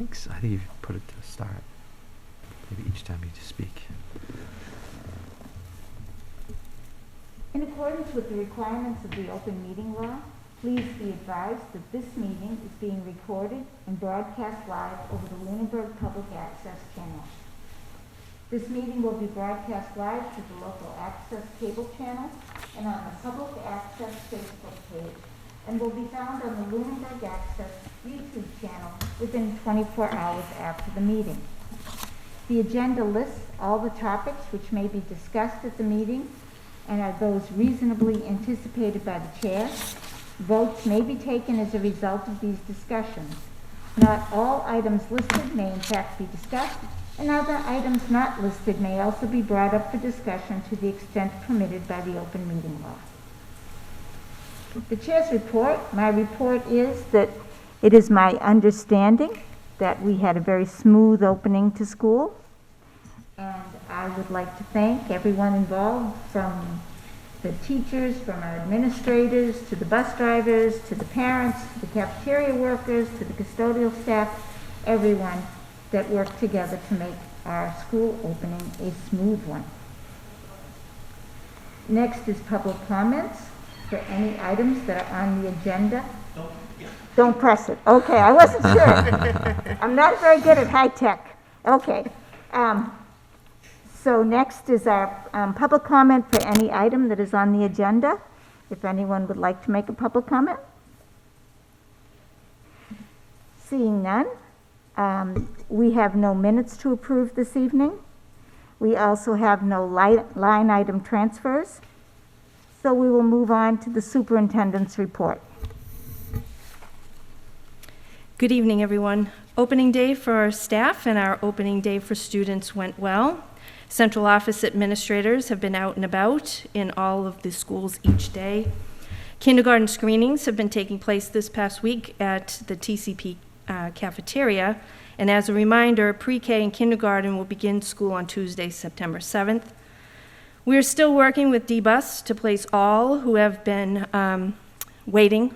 think so. I think you put it to start. Maybe each time you speak. In accordance with the requirements of the open meeting law, please be advised that this meeting is being recorded and broadcast live over the Lunenburg Public Access channel. This meeting will be broadcast live to the local access cable channel and on the public access Facebook page, and will be found on the Lunenburg Access YouTube channel within 24 hours after the meeting. The agenda lists all the topics which may be discussed at the meeting and are those reasonably anticipated by the chair. Votes may be taken as a result of these discussions. Not all items listed may in fact be discussed, and other items not listed may also be brought up for discussion to the extent permitted by the open meeting law. The chair's report. My report is that it is my understanding that we had a very smooth opening to school, and I would like to thank everyone involved, from the teachers, from our administrators, to the bus drivers, to the parents, to the cafeteria workers, to the custodial staff, everyone that worked together to make our school opening a smooth one. Next is public comments for any items that are on the agenda. Don't press it. Okay, I wasn't sure. I'm not very good at high tech. Okay. So next is our public comment for any item that is on the agenda. If anyone would like to make a public comment. Seeing none, we have no minutes to approve this evening. We also have no line item transfers. So we will move on to the superintendent's report. Good evening, everyone. Opening day for our staff and our opening day for students went well. Central office administrators have been out and about in all of the schools each day. Kindergarten screenings have been taking place this past week at the TCP cafeteria. And as a reminder, pre-K and kindergarten will begin school on Tuesday, September 7th. We are still working with D-Bus to place all who have been waiting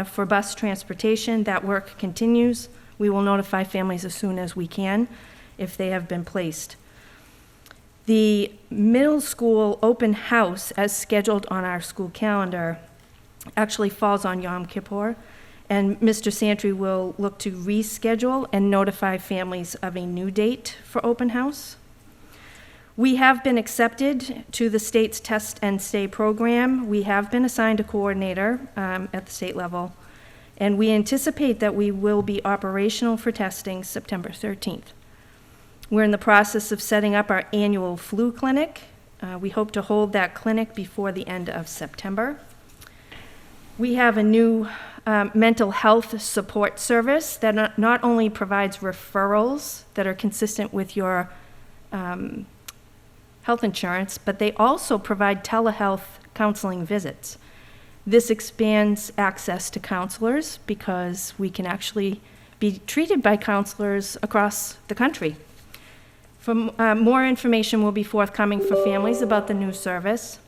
for bus transportation. That work continues. We will notify families as soon as we can if they have been placed. The middle school open house, as scheduled on our school calendar, actually falls on Yom Kippur, and Mr. Santry will look to reschedule and notify families of a new date for open house. We have been accepted to the state's Test and Stay program. We have been assigned a coordinator at the state level, and we anticipate that we will be operational for testing September 13th. We're in the process of setting up our annual flu clinic. We hope to hold that clinic before the end of September. We have a new mental health support service that not only provides referrals that are consistent with your health insurance, but they also provide telehealth counseling visits. This expands access to counselors because we can actually be treated by counselors across the country. More information will be forthcoming for families about the new service.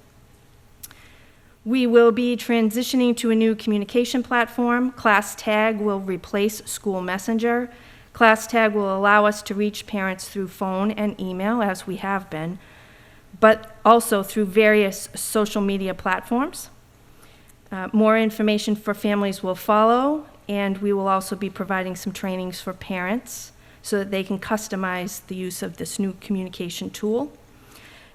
We will be transitioning to a new communication platform. Class Tag will replace School Messenger. Class Tag will allow us to reach parents through phone and email, as we have been, but also through various social media platforms. More information for families will follow, and we will also be providing some trainings for parents so that they can customize the use of this new communication tool.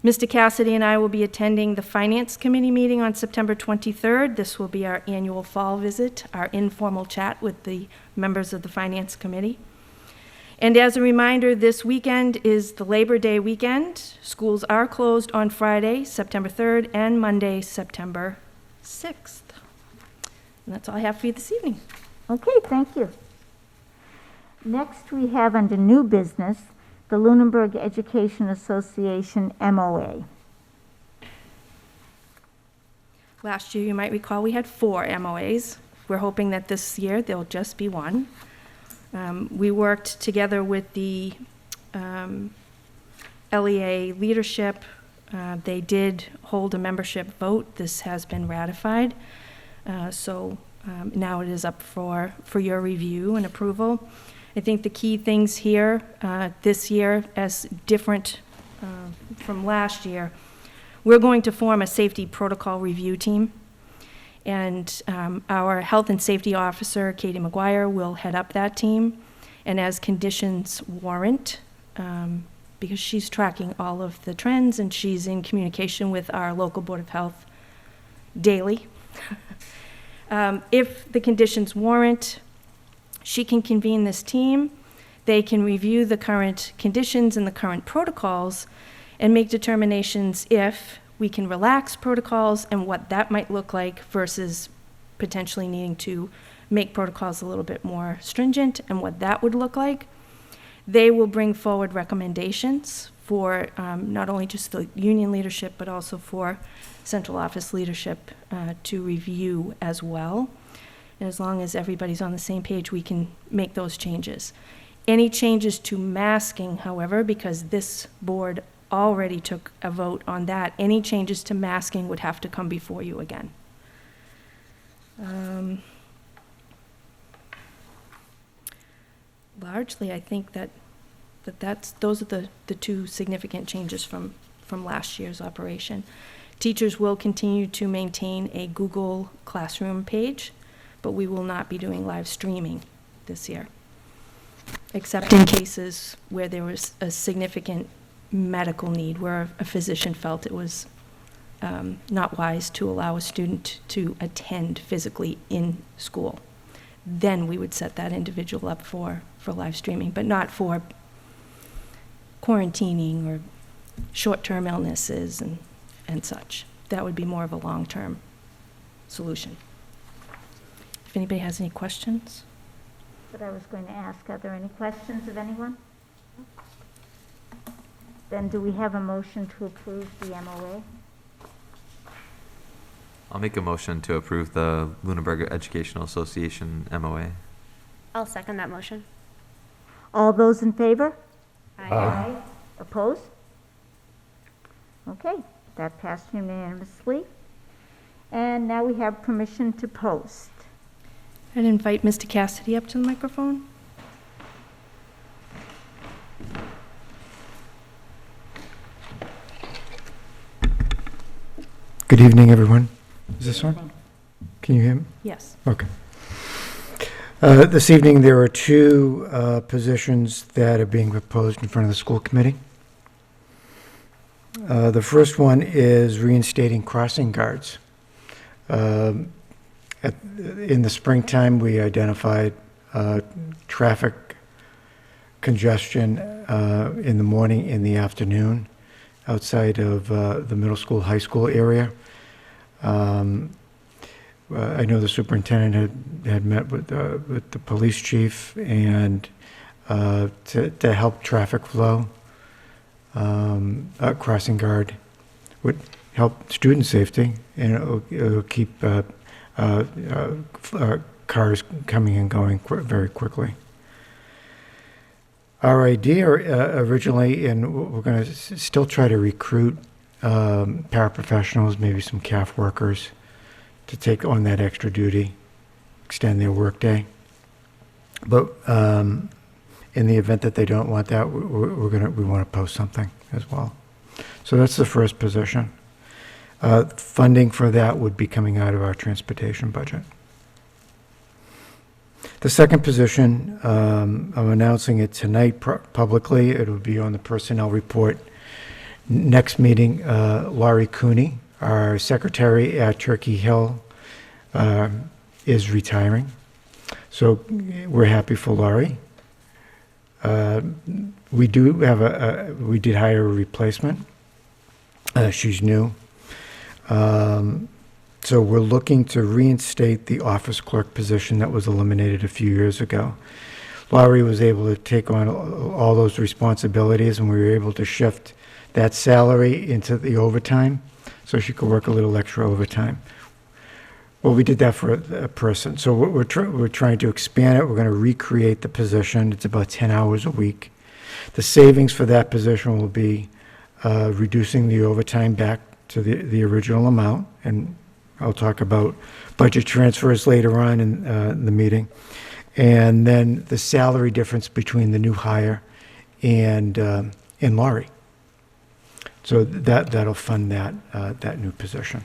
Mr. Cassidy and I will be attending the Finance Committee meeting on September 23rd. This will be our annual fall visit, our informal chat with the members of the Finance Committee. And as a reminder, this weekend is the Labor Day weekend. Schools are closed on Friday, September 3rd, and Monday, September 6th. And that's all I have for you this evening. Okay, thank you. Next, we have under new business, the Lunenburg Education Association MOA. Last year, you might recall, we had 4 MOAs. We're hoping that this year there'll just be 1. We worked together with the LEA leadership. They did hold a membership vote. This has been ratified. So now it is up for your review and approval. I think the key things here this year, as different from last year, we're going to form a safety protocol review team. And our health and safety officer, Katie McGuire, will head up that team. And as conditions warrant, because she's tracking all of the trends and she's in communication with our local Board of Health daily. If the conditions warrant, she can convene this team. They can review the current conditions and the current protocols and make determinations if we can relax protocols and what that might look like versus potentially needing to make protocols a little bit more stringent and what that would look like. They will bring forward recommendations for not only just the union leadership, but also for central office leadership to review as well. And as long as everybody's on the same page, we can make those changes. Any changes to masking, however, because this board already took a vote on that, any changes to masking would have to come before you again. Largely, I think those are the two significant changes from last year's operation. Teachers will continue to maintain a Google Classroom page, but we will not be doing live streaming this year, except in cases where there was a significant medical need, where a physician felt it was not wise to allow a student to attend physically in school. Then we would set that individual up for live streaming, but not for quarantining or short-term illnesses and such. That would be more of a long-term solution. If anybody has any questions? But I was going to ask, are there any questions of anyone? Then do we have a motion to approve the MOA? I'll make a motion to approve the Lunenburg Educational Association MOA. I'll second that motion. All those in favor? Aye. Opposed? Okay, that passed unanimously. And now we have permission to post. I'd invite Mr. Cassidy up to the microphone. Good evening, everyone. Is this on? Can you hear me? Yes. Okay. This evening, there are two positions that are being proposed in front of the school committee. The first one is reinstating crossing guards. In the springtime, we identified traffic congestion in the morning, in the afternoon, outside of the middle school, high school area. I know the superintendent had met with the police chief and to help traffic flow. A crossing guard would help student safety, and it'll keep cars coming and going very quickly. Our idea originally, and we're going to still try to recruit paraprofessionals, maybe some CAF workers, to take on that extra duty, extend their workday. But in the event that they don't want that, we want to post something as well. So that's the first position. Funding for that would be coming out of our transportation budget. The second position, I'm announcing it tonight publicly. It will be on the personnel report. Next meeting, Laurie Cooney, our secretary at Turkey Hill, is retiring. So we're happy for Laurie. We did hire a replacement. She's new. So we're looking to reinstate the office clerk position that was eliminated a few years ago. Laurie was able to take on all those responsibilities, and we were able to shift that salary into the overtime so she could work a little extra overtime. Well, we did that for a person. So we're trying to expand it. We're going to recreate the position. It's about 10 hours a week. The savings for that position will be reducing the overtime back to the original amount, and I'll talk about budget transfers later on in the meeting, and then the salary difference between the new hire and Laurie. So that'll fund that new position.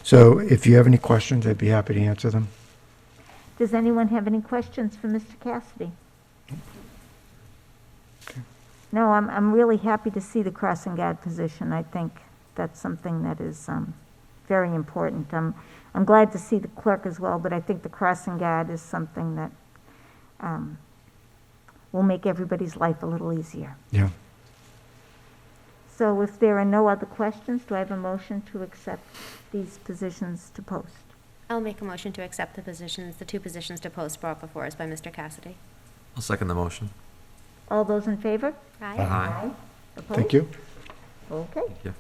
So if you have any questions, I'd be happy to answer them. Does anyone have any questions for Mr. Cassidy? No, I'm really happy to see the crossing guard position. I think that's something that is very important. I'm glad to see the clerk as well, but I think the crossing guard is something that will make everybody's life a little easier. Yeah. So if there are no other questions, do I have a motion to accept these positions to post? I'll make a motion to accept the two positions to post brought before us by Mr. Cassidy. I'll second the motion. All those in favor? Aye. Aye. Opposed? Thank you. Okay. Thank you.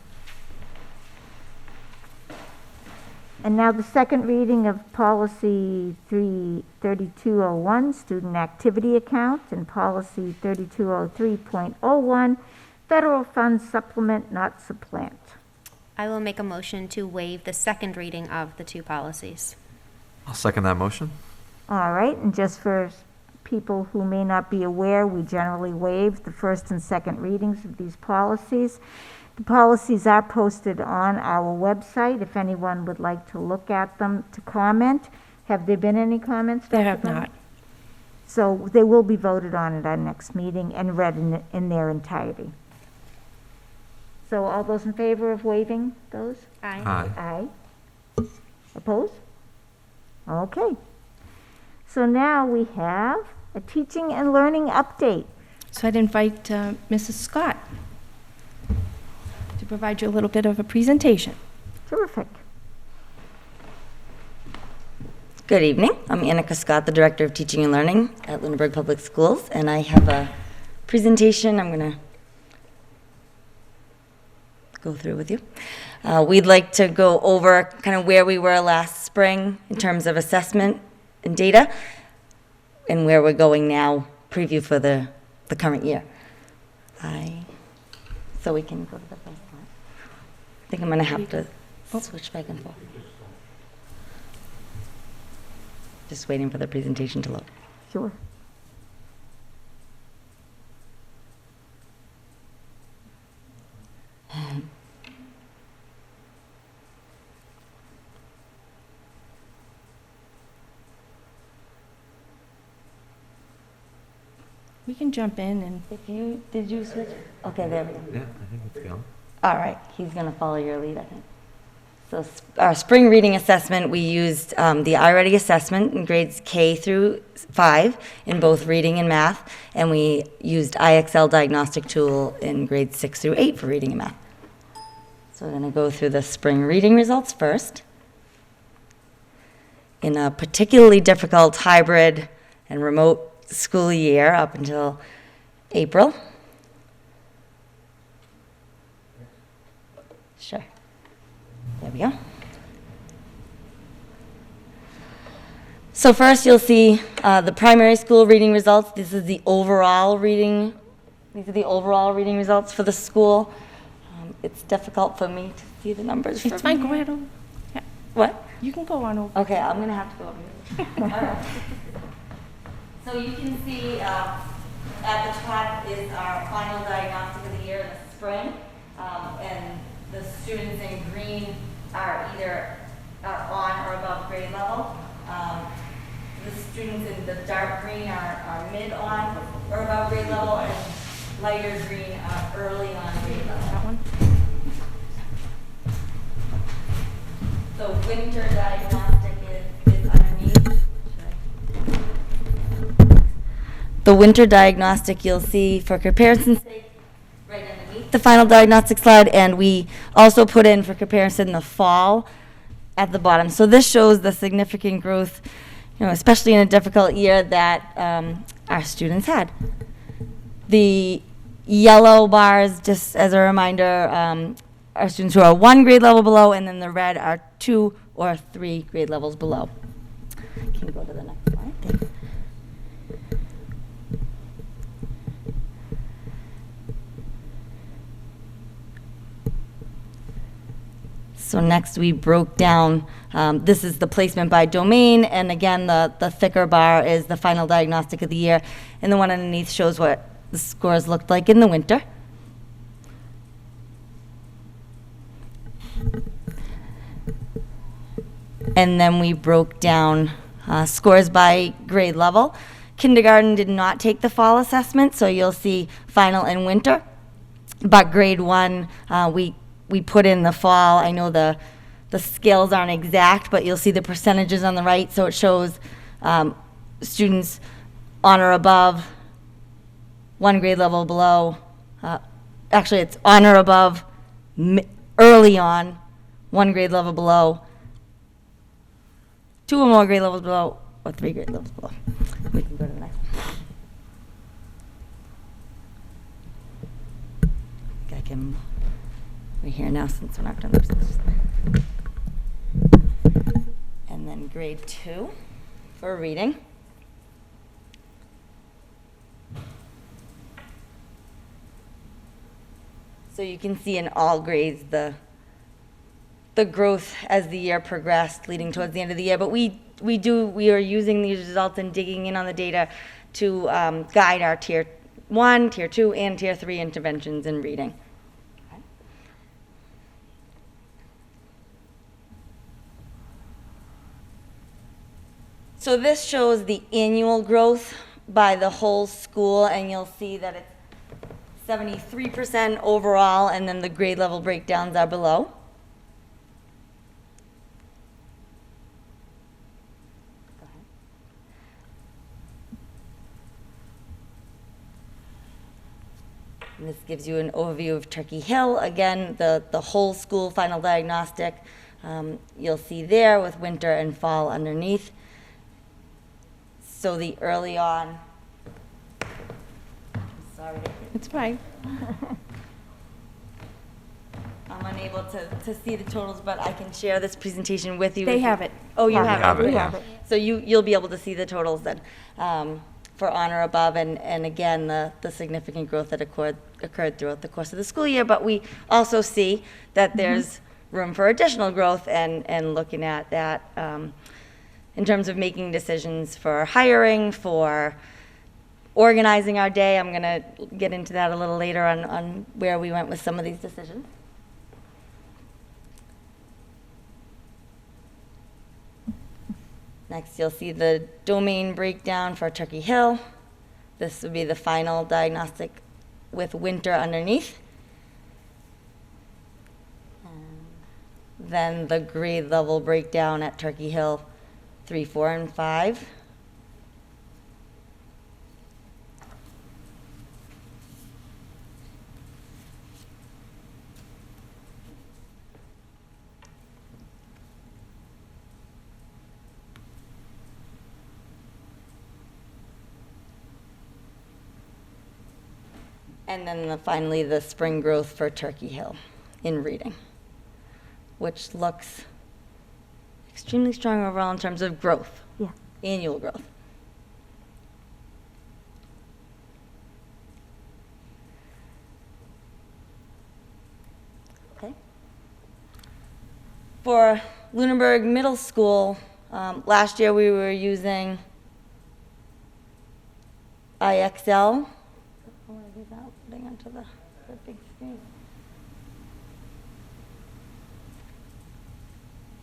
And now the second reading of Policy 3201, Student Activity Account, and Policy 3203.01, Federal Funds Supplement, Not Supplant. I will make a motion to waive the second reading of the two policies. I'll second that motion. All right, and just for people who may not be aware, we generally waive the first and second readings of these policies. The policies are posted on our website if anyone would like to look at them to comment. Have there been any comments? There Dr. have Bennett? not. So they will be voted on at our next meeting and read in their entirety. So all those in favor of waiving those? Aye. Aye. Aye. Opposed? Okay. So now we have a teaching and learning update. So I'd invite Mrs. Scott to provide you a little bit of a presentation. Terrific. Good evening. I'm Annika Scott, the Director of Teaching and Learning at Lunenburg Public Schools, and I have a presentation I'm going to go through with you. We'd like to go over kind of where we were last spring in terms of assessment and data, and where we're going now, preview for the current year. So we can go to the first slide. I think I'm going to have to switch back and forth. Just waiting for the presentation to load. Sure. We can jump in and Did you switch? Okay, there we go. Yeah, I think it's going. All right, he's going to follow your lead, I think. So our spring reading assessment, we used the iReady assessment in grades K through 5 in both reading and math, and we used IXL diagnostic tool in grades 6 through 8 for reading and math. So we're going to go through the spring reading results first. In a particularly difficult hybrid and remote school year up until April. Sure. There we go. So first you'll see the primary school reading results. This is the overall reading. These are the overall reading results for the school. It's difficult for me to see the numbers. it's fine, go ahead. Yeah, What? you can go on over. Okay, I'm gonna have to go over here. All right. So you can see at the top is our final diagnostic of the year in the spring, and the students in green are either on or above grade level. The students in the dark green are mid on or above grade level, and lighter green are early on grade level. That one? So winter diagnostic is underneath. The winter diagnostic you'll see for comparison's sake right underneath the final diagnostic slide, and we also put in for comparison the fall at the bottom. So this shows the significant growth, especially in a difficult year that our students had. The yellow bars, just as a reminder, are students who are 1 grade level below, and then the red are 2 or 3 grade levels below. Can you go to the next slide? Thanks. So next we broke down, this is the placement by domain, and again, the thicker bar is the final diagnostic of the year, and the one underneath shows what the scores looked like in the winter. And then we broke down scores by grade level. Kindergarten did not take the fall assessment, so you'll see final and winter. But grade 1, we put in the fall. I know the scales aren't exact, but you'll see the percentages on the right, so it shows students on or above, 1 grade level below. Actually, it's on or above, early on, 1 grade level below, 2 or more grade levels below, or 3 grade levels below. We can go to the next one. I can, we're here now since we're not done this. And then grade 2 for reading. So you can see in all grades the growth as the year progressed, leading towards the end of the year. But we are using these results and digging in on the data to guide our Tier 1, Tier 2, and Tier 3 interventions in reading. So this shows the annual growth by the whole school, and you'll see that it's 73% overall, and then the grade level breakdowns are below. And this gives you an overview of Turkey Hill. Again, the whole school final diagnostic, you'll see there with winter and fall underneath. So the early on, sorry. It's fine. I'm unable to see the totals, but I can share this presentation with you. They have it. Oh, you We have have it? it, yeah. So you'll be able to see the totals then, for on or above, and again, the significant growth that occurred throughout the course of the school year. But we also see that there's room for additional growth, and looking at that in terms of making decisions for hiring, for organizing our day. I'm going to get into that a little later on where we went with some of these decisions. Next, you'll see the domain breakdown for Turkey Hill. This would be the final diagnostic with winter underneath. And then the grade level breakdown at Turkey Hill 3, 4, and 5. And then finally, the spring growth for Turkey Hill in reading, which looks extremely strong overall in terms of growth, annual growth. Okay. For Lunenburg Middle School, last year we were using IXL. I want to do that, putting onto the big screen.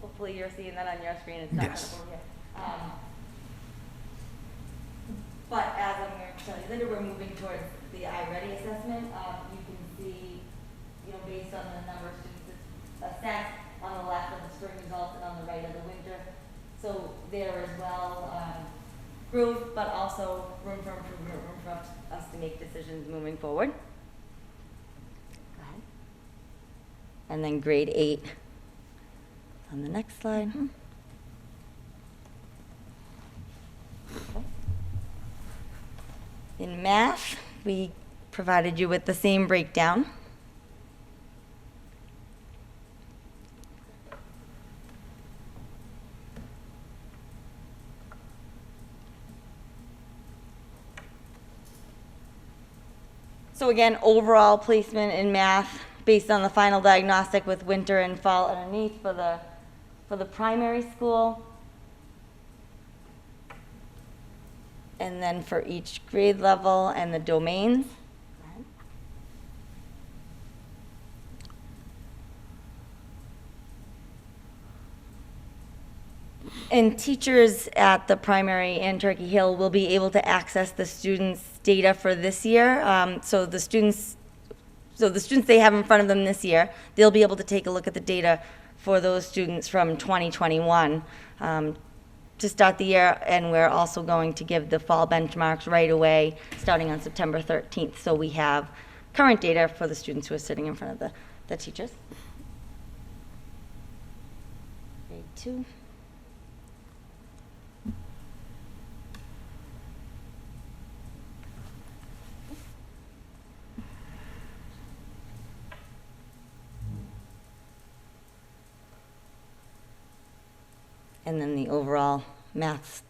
Hopefully you're seeing that on your screen. It's not Yes. visible here. But as I'm going to tell you later, we're moving towards the iReady assessment. You can see, based on the number of students assessed on the left of the spring results and on the right of the winter. So there as well, growth, but also room for improvement, room for us to make decisions moving forward. Go ahead. And then grade 8 on the next slide. Okay. In math, we provided you with the same breakdown. So again, overall placement in math based on the final diagnostic with winter and fall underneath for the primary school. And then for each grade level and the domains. And teachers at the primary and Turkey Hill will be able to access the students' data for this year. So the students they have in front of them this year, they'll be able to take a look at the data for those students from 2021 to start the year. And we're also going to give the fall benchmarks right away, starting on September 13th. So we have current data for the students who are sitting in front of the teachers. Grade 2. And then the overall math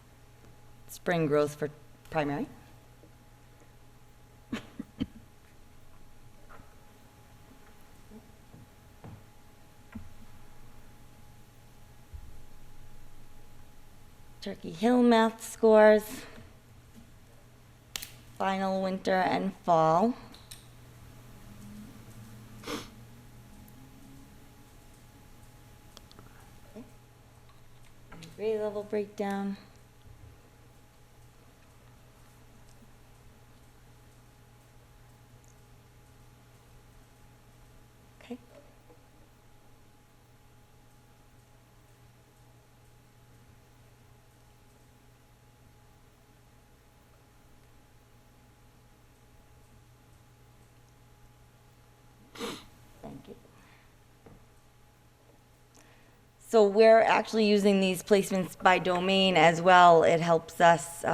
spring growth for primary. Turkey Hill math scores, final winter and fall. Grade level breakdown. Okay. Thank you. So we're actually using these placements by domain as well. It helps us,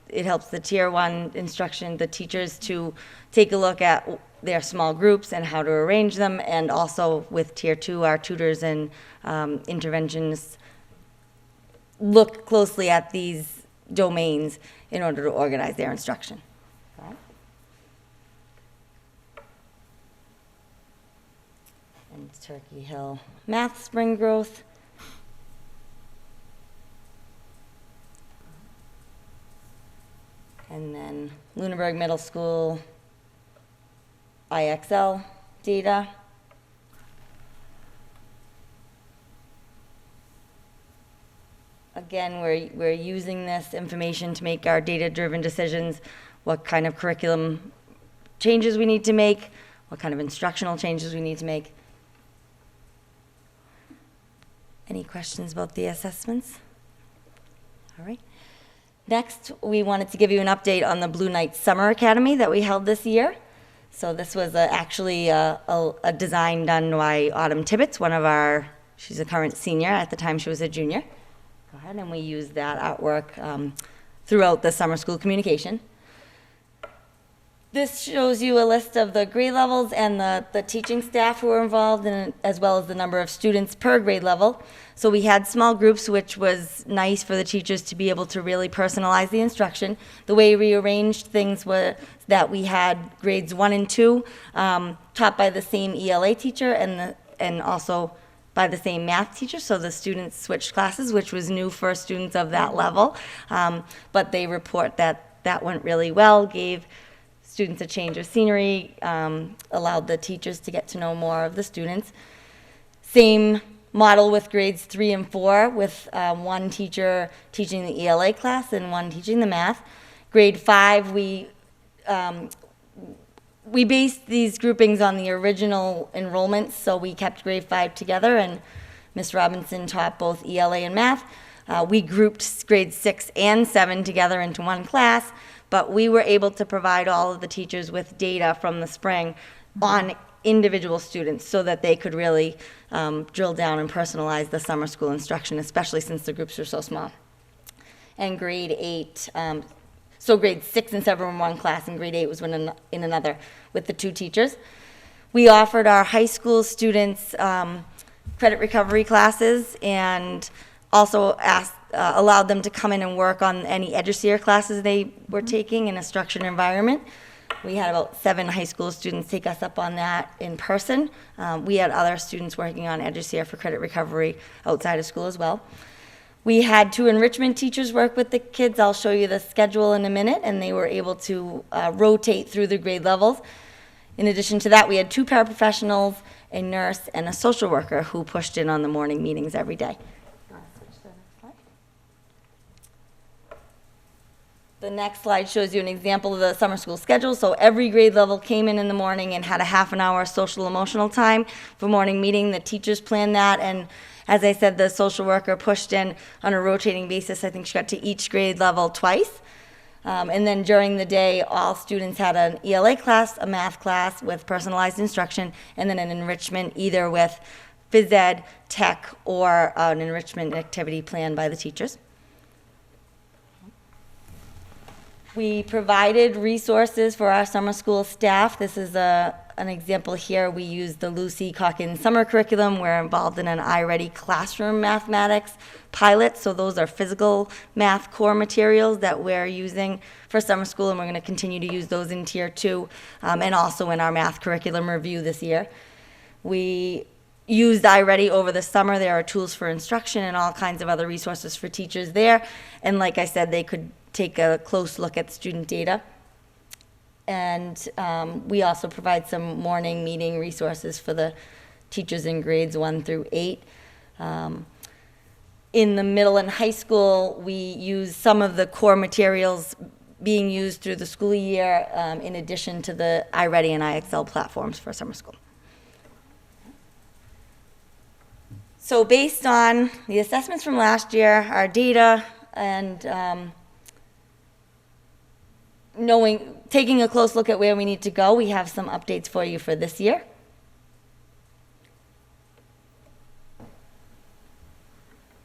it helps the Tier 1 instruction, the teachers to take a look at their small groups and how to arrange them, and also with Tier 2, our tutors and interventionists look closely at these domains in order to organize their instruction. Okay. And Turkey Hill math spring growth. And then Lunenburg Middle School IXL data. Again, we're using this information to make our data-driven decisions, what kind of curriculum changes we need to make, what kind of instructional changes we need to make. Any questions about the assessments? All right. Next, we wanted to give you an update on the Blue Knight Summer Academy that we held this year. So this was actually a design done by Autumn Tibbetts, she's a current senior. At the time, she was a junior. Go ahead, and we used that artwork throughout the summer school communication. This shows you a list of the grade levels and the teaching staff who were involved, as well as the number of students per grade level. So we had small groups, which was nice for the teachers to be able to really personalize the instruction. The way we arranged things was that we had grades 1 and 2 taught by the same ELA teacher and also by the same math teacher, so the students switched classes, which was new for students of that level. But they report that went really well, gave students a change of scenery, allowed the teachers to get to know more of the students. Same model with grades 3 and 4, with one teacher teaching the ELA class and one teaching the math. Grade 5, we based these groupings on the original enrollments, so we kept grade 5 together, and Ms. Robinson taught both ELA and math. We grouped grades 6 and 7 together into one class, but we were able to provide all of the teachers with data from the spring on individual students so that they could really drill down and personalize the summer school instruction, especially since the groups are so small. And grade 8, so grades 6 and 7 were in one class, and grade 8 was in another with the 2 teachers. We offered our high school students credit recovery classes, and also allowed them to come in and work on any EduSeer classes they were taking in a structured environment. We had about 7 high school students take us up on that in person. We had other students working on EduShare for credit recovery outside of school as well. We had 2 enrichment teachers work with the kids. I'll show you the schedule in a minute, and they were able to rotate through the grade levels. In addition to that, we had 2 paraprofessionals, a nurse, and a social worker who pushed in on the morning meetings every day. The next slide shows you an example of the summer school schedule. So every grade level came in the morning and had a half an hour social emotional time for morning meeting. The teachers planned that, and as I said, the social worker pushed in on a rotating basis. I think she got to each grade level twice. And then during the day, all students had an ELA class, a math class with personalized instruction, and then an enrichment either with phys ed, tech, or an enrichment activity planned by the teachers. We provided resources for our summer school staff. This is an example here. We used the Lucy Calkins summer curriculum. We're involved in an iReady classroom mathematics pilot. So those are physical math core materials that we're using for summer school, and we're going to continue to use those in Tier 2 and also in our math curriculum review this year. We used iReady over the summer. There are tools for instruction and all kinds of other resources for teachers there. And like I said, they could take a close look at student data. And we also provide some morning meeting resources for the teachers in grades 1 through 8. In the middle and high school, we use some of the core materials being used through the school year in addition to the iReady and iExcel platforms for summer school. So based on the assessments from last year, our data, and taking a close look at where we need to go, we have some updates for you for this year.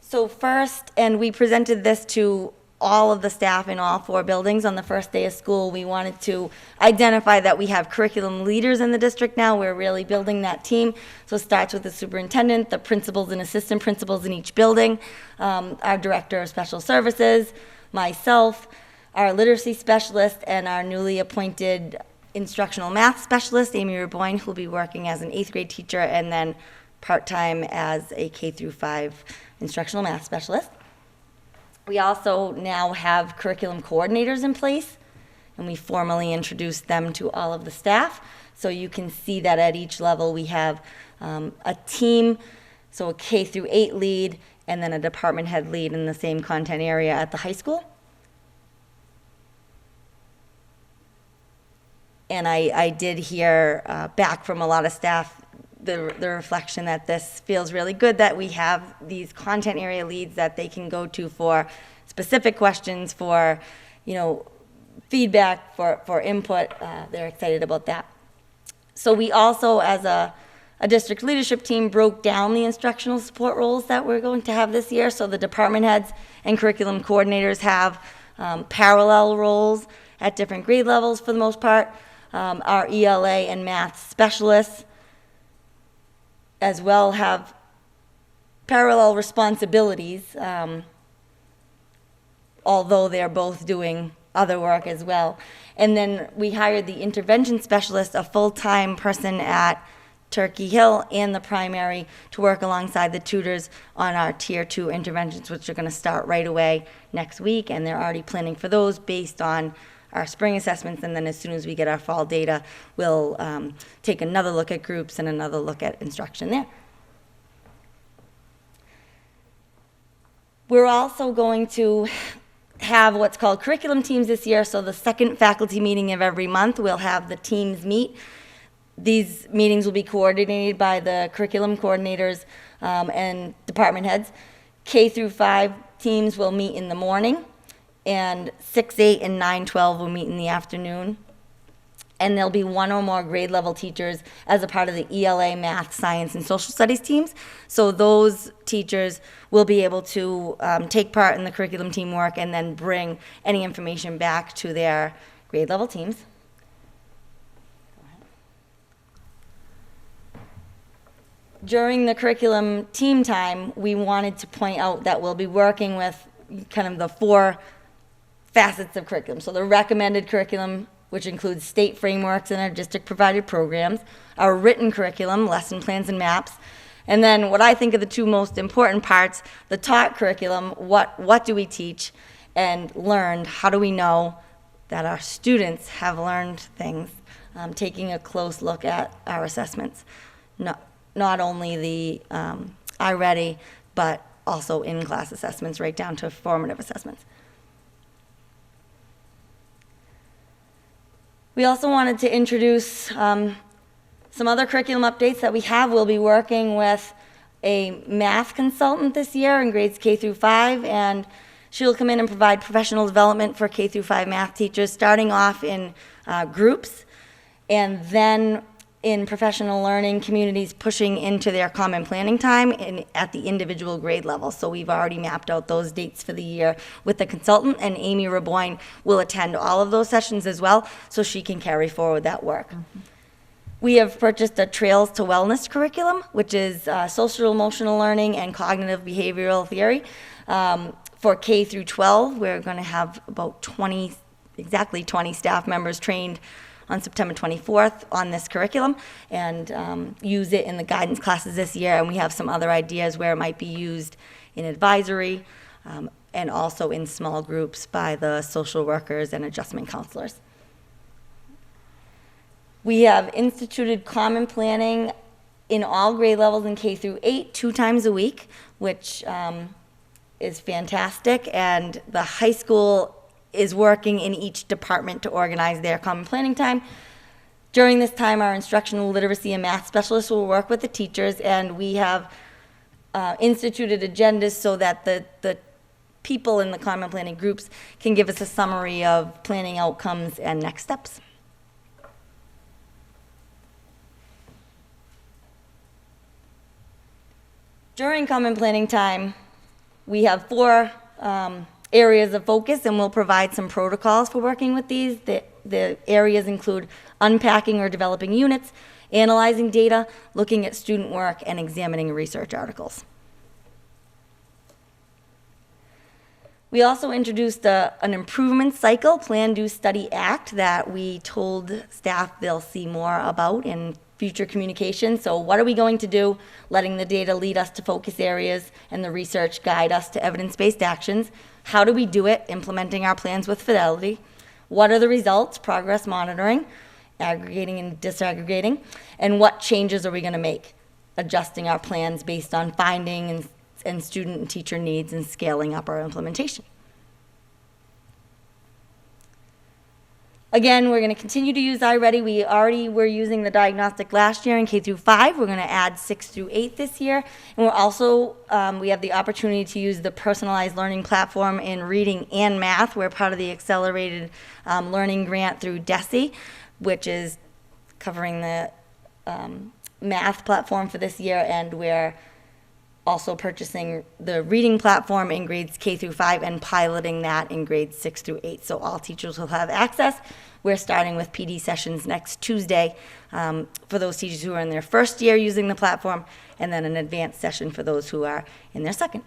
So first, and we presented this to all of the staff in all 4 buildings on the first day of school, we wanted to identify that we have curriculum leaders in the district now. We're really building that team. So it starts with the superintendent, the principals and assistant principals in each building, our director of special services, myself, our literacy specialist, and our newly appointed instructional math specialist, Amy Raboyne, who will be working as an 8th grade teacher and then part-time as a K-5 instructional math specialist. We also now have curriculum coordinators in place, and we formally introduced them to all of the staff. So you can see that at each level we have a team, so a K-8 lead, and then a department head lead in the same content area at the high school. And I did hear back from a lot of staff the reflection that this feels really good that we have these content area leads that they can go to for specific questions, for feedback, for input. They're excited about that. So we also, as a district leadership team, broke down the instructional support roles that we're going to have this year. So the department heads and curriculum coordinators have parallel roles at different grade levels for the most part. Our ELA and math specialists as well have parallel responsibilities, although they're both doing other work as well. And then we hired the intervention specialist, a full-time person at Turkey Hill and the primary, to work alongside the tutors on our Tier 2 interventions, which are going to start right away next week, and they're already planning for those based on our spring assessments. And then as soon as we get our fall data, we'll take another look at groups and another look at instruction there. We're also going to have what's called curriculum teams this year. So the second faculty meeting of every month, we'll have the teams meet. These meetings will be coordinated by the curriculum coordinators and department heads. K-5 teams will meet in the morning, and 6-8 and 9-12 will meet in the afternoon. And there'll be 1 or more grade level teachers as a part of the ELA, math, science, and social studies teams. So those teachers will be able to take part in the curriculum team work and then bring any information back to their grade level teams. During the curriculum team time, we wanted to point out that we'll be working with kind of the 4 facets of curriculum. So the recommended curriculum which includes state frameworks and our district-provided programs, our written curriculum, lesson plans and maps, and then what I think are the two most important parts, the taught curriculum, what do we teach, and learned, how do we know that our students have learned things, taking a close look at our assessments. Not only the iReady, but also in-class assessments, right down to formative assessments. We also wanted to introduce some other curriculum updates that we have. We'll be working with a math consultant this year in grades K through 5, and she'll come in and provide professional development for K through 5 math teachers, starting off in groups, and then in professional learning communities pushing into their common planning time at the individual grade level. So we've already mapped out those dates for the year with the consultant, and Amy Raboyne will attend all of those sessions as well, so she can carry forward that work. Mm-hmm. We have purchased a Trails to Wellness curriculum, which is social emotional learning and cognitive behavioral theory. For K through 12, we're going to have about exactly 20 staff members trained on September 24th on this curriculum, and use it in the guidance classes this year. And we have some other ideas where it might be used in advisory and also in small groups by the social workers and adjustment counselors. We have instituted common planning in all grade levels in K through 8, 2 times a week, which is fantastic. And the high school is working in each department to organize their common planning time. During this time, our instructional literacy and math specialists will work with the teachers, and we have instituted agendas so that the people in the common planning groups can give us a summary of planning outcomes and next steps. During common planning time, we have 4 areas of focus, and we'll provide some protocols for working with these. The areas include unpacking or developing units, analyzing data, looking at student work, and examining research articles. We also introduced an improvement cycle, Plan, Do, Study, Act, that we told staff they'll see more about in future communication. So what are we going to do? Letting the data lead us to focus areas and the research guide us to evidence-based actions. How do we do it? Implementing our plans with fidelity. What are the results? Progress monitoring, aggregating and disaggregating. And what changes are we going to make? Adjusting our plans based on finding and student and teacher needs, and scaling up our implementation. Again, we're going to continue to use iReady. We already were using the diagnostic last year in K through 5. We're going to add 6 through 8 this year. And we're also, we have the opportunity to use the personalized learning platform in reading and math. We're part of the accelerated learning grant through DESE, which is covering the math platform for this year, and we're also purchasing the reading platform in grades K through 5 and piloting that in grades 6 through 8. So all teachers will have access. We're starting with PD sessions next Tuesday for those teachers who are in their first year using the platform, and then an advanced session for those who are in their second.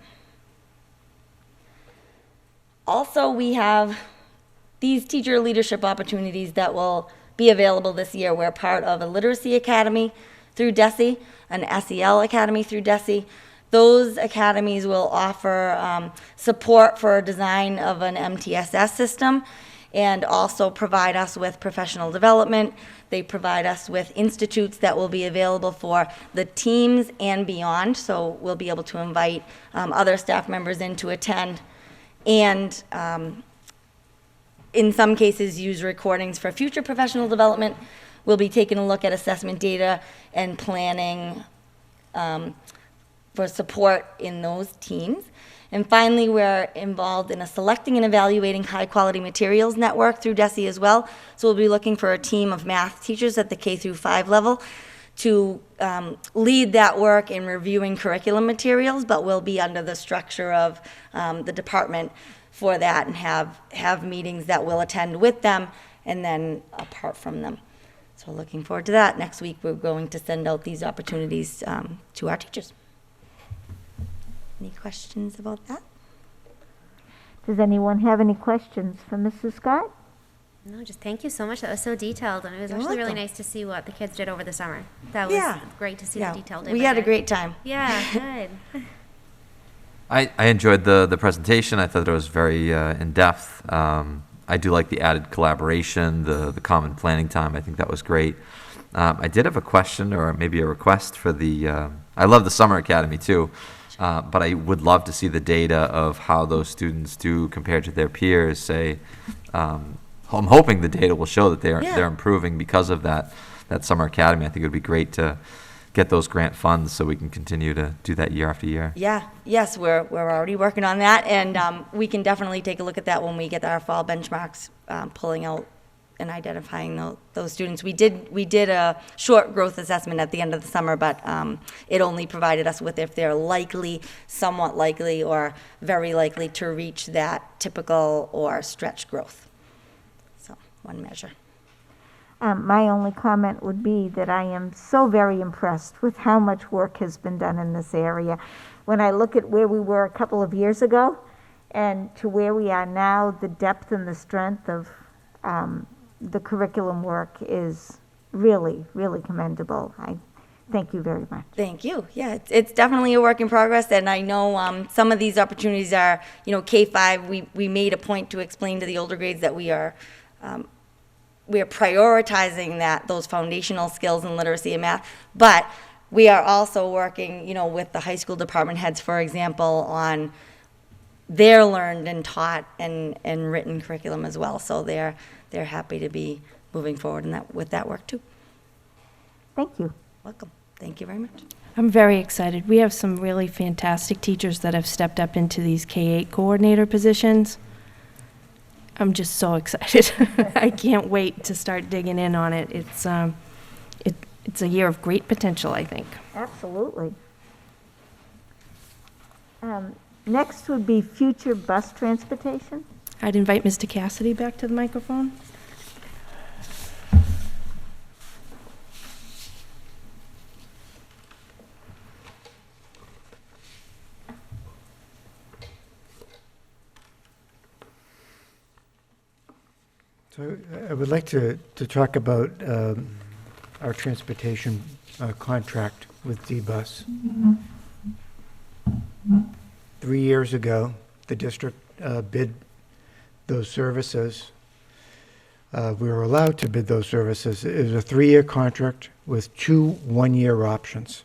Also, we have these teacher leadership opportunities that will be available this year. We're part of a literacy academy through DESE, an SEL academy through DESE. Those academies will offer support for design of an MTSS system, and also provide us with professional development. They provide us with institutes that will be available for the teams and beyond, so we'll be able to invite other staff members in to attend, and in some cases use recordings for future professional development. We'll be taking a look at assessment data and planning for support in those teams. And finally, we're involved in a selecting and evaluating high-quality materials network through DESE as well. So we'll be looking for a team of math teachers at the K through 5 level to lead that work in reviewing curriculum materials, but we'll be under the structure of the department for that, and have meetings that we'll attend with them and then apart from them. So looking forward to that. Next week, we're going to send out these opportunities to our teachers. Any questions about that? Does anyone have any questions for Mrs. Scott? No, just thank you so much. That was so detailed, and it was You're actually really welcome. nice to see what the kids did over the summer. That was Yeah. great to see Yeah, the detailed. we had a great time. Yeah, good. I enjoyed the presentation. I thought it was very in-depth. I do like the added collaboration, the common planning time. I think that was great. I did have a question or maybe a request for I love the Summer Academy too, but I would love to see the data of how those students do compared to their peers, say, I'm hoping the data will show that they're improving because of that Summer Academy. I think it would be great to get those grant funds so we can continue to do that year after year. Yeah, yes, we're already working on that, and we can definitely take a look at that when we get our fall benchmarks, pulling out and identifying those students. We did a short growth assessment at the end of the summer, but it only provided us with if they're likely, somewhat likely, or very likely to reach that typical or stretch growth. So, one measure. My only comment would be that I am so very impressed with how much work has been done in this area. When I look at where we were a couple of years ago and to where we are now, the depth and the strength of the curriculum work is really, really commendable. I thank you very much. Thank you. Yeah, it's definitely a work in progress, and I know some of these opportunities are, K-5. We made a point to explain to the older grades that we are prioritizing those foundational skills in literacy and math, but we are also working, with the high school department heads, for example, on their learned and taught and written curriculum as well. So they're happy to be moving forward with that work too. Thank you. Welcome. Thank you very much. I'm very excited. We have some really fantastic teachers that have stepped up into these K-8 coordinator positions. I'm just so excited. I can't wait to start digging in on it. It's a year of great potential, I think. Absolutely. Next would be future bus transportation. I'd invite Mr. Cassidy back to the microphone. So I would like to talk about our transportation contract with D-Bus. 3 years ago, the district bid those services. We were allowed to bid those services. It was a 3-year contract with 2 one-year options.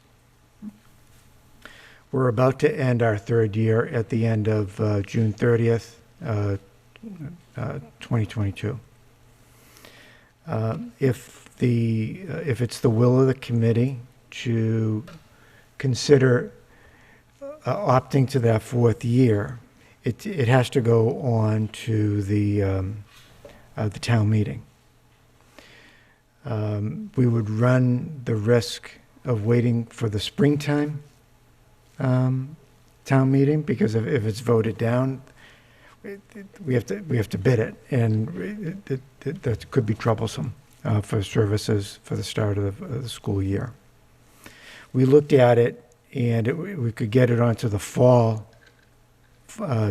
We're about to end our 3rd year at the end of June 30th, 2022. If it's the will of the committee to consider opting to that 4th year, it has to go on to the town meeting. We would run the risk of waiting for the springtime town meeting, because if it's voted down, we have to bid it, and that could be troublesome for services for the start of the school year. We looked at it, and we could get it onto the fall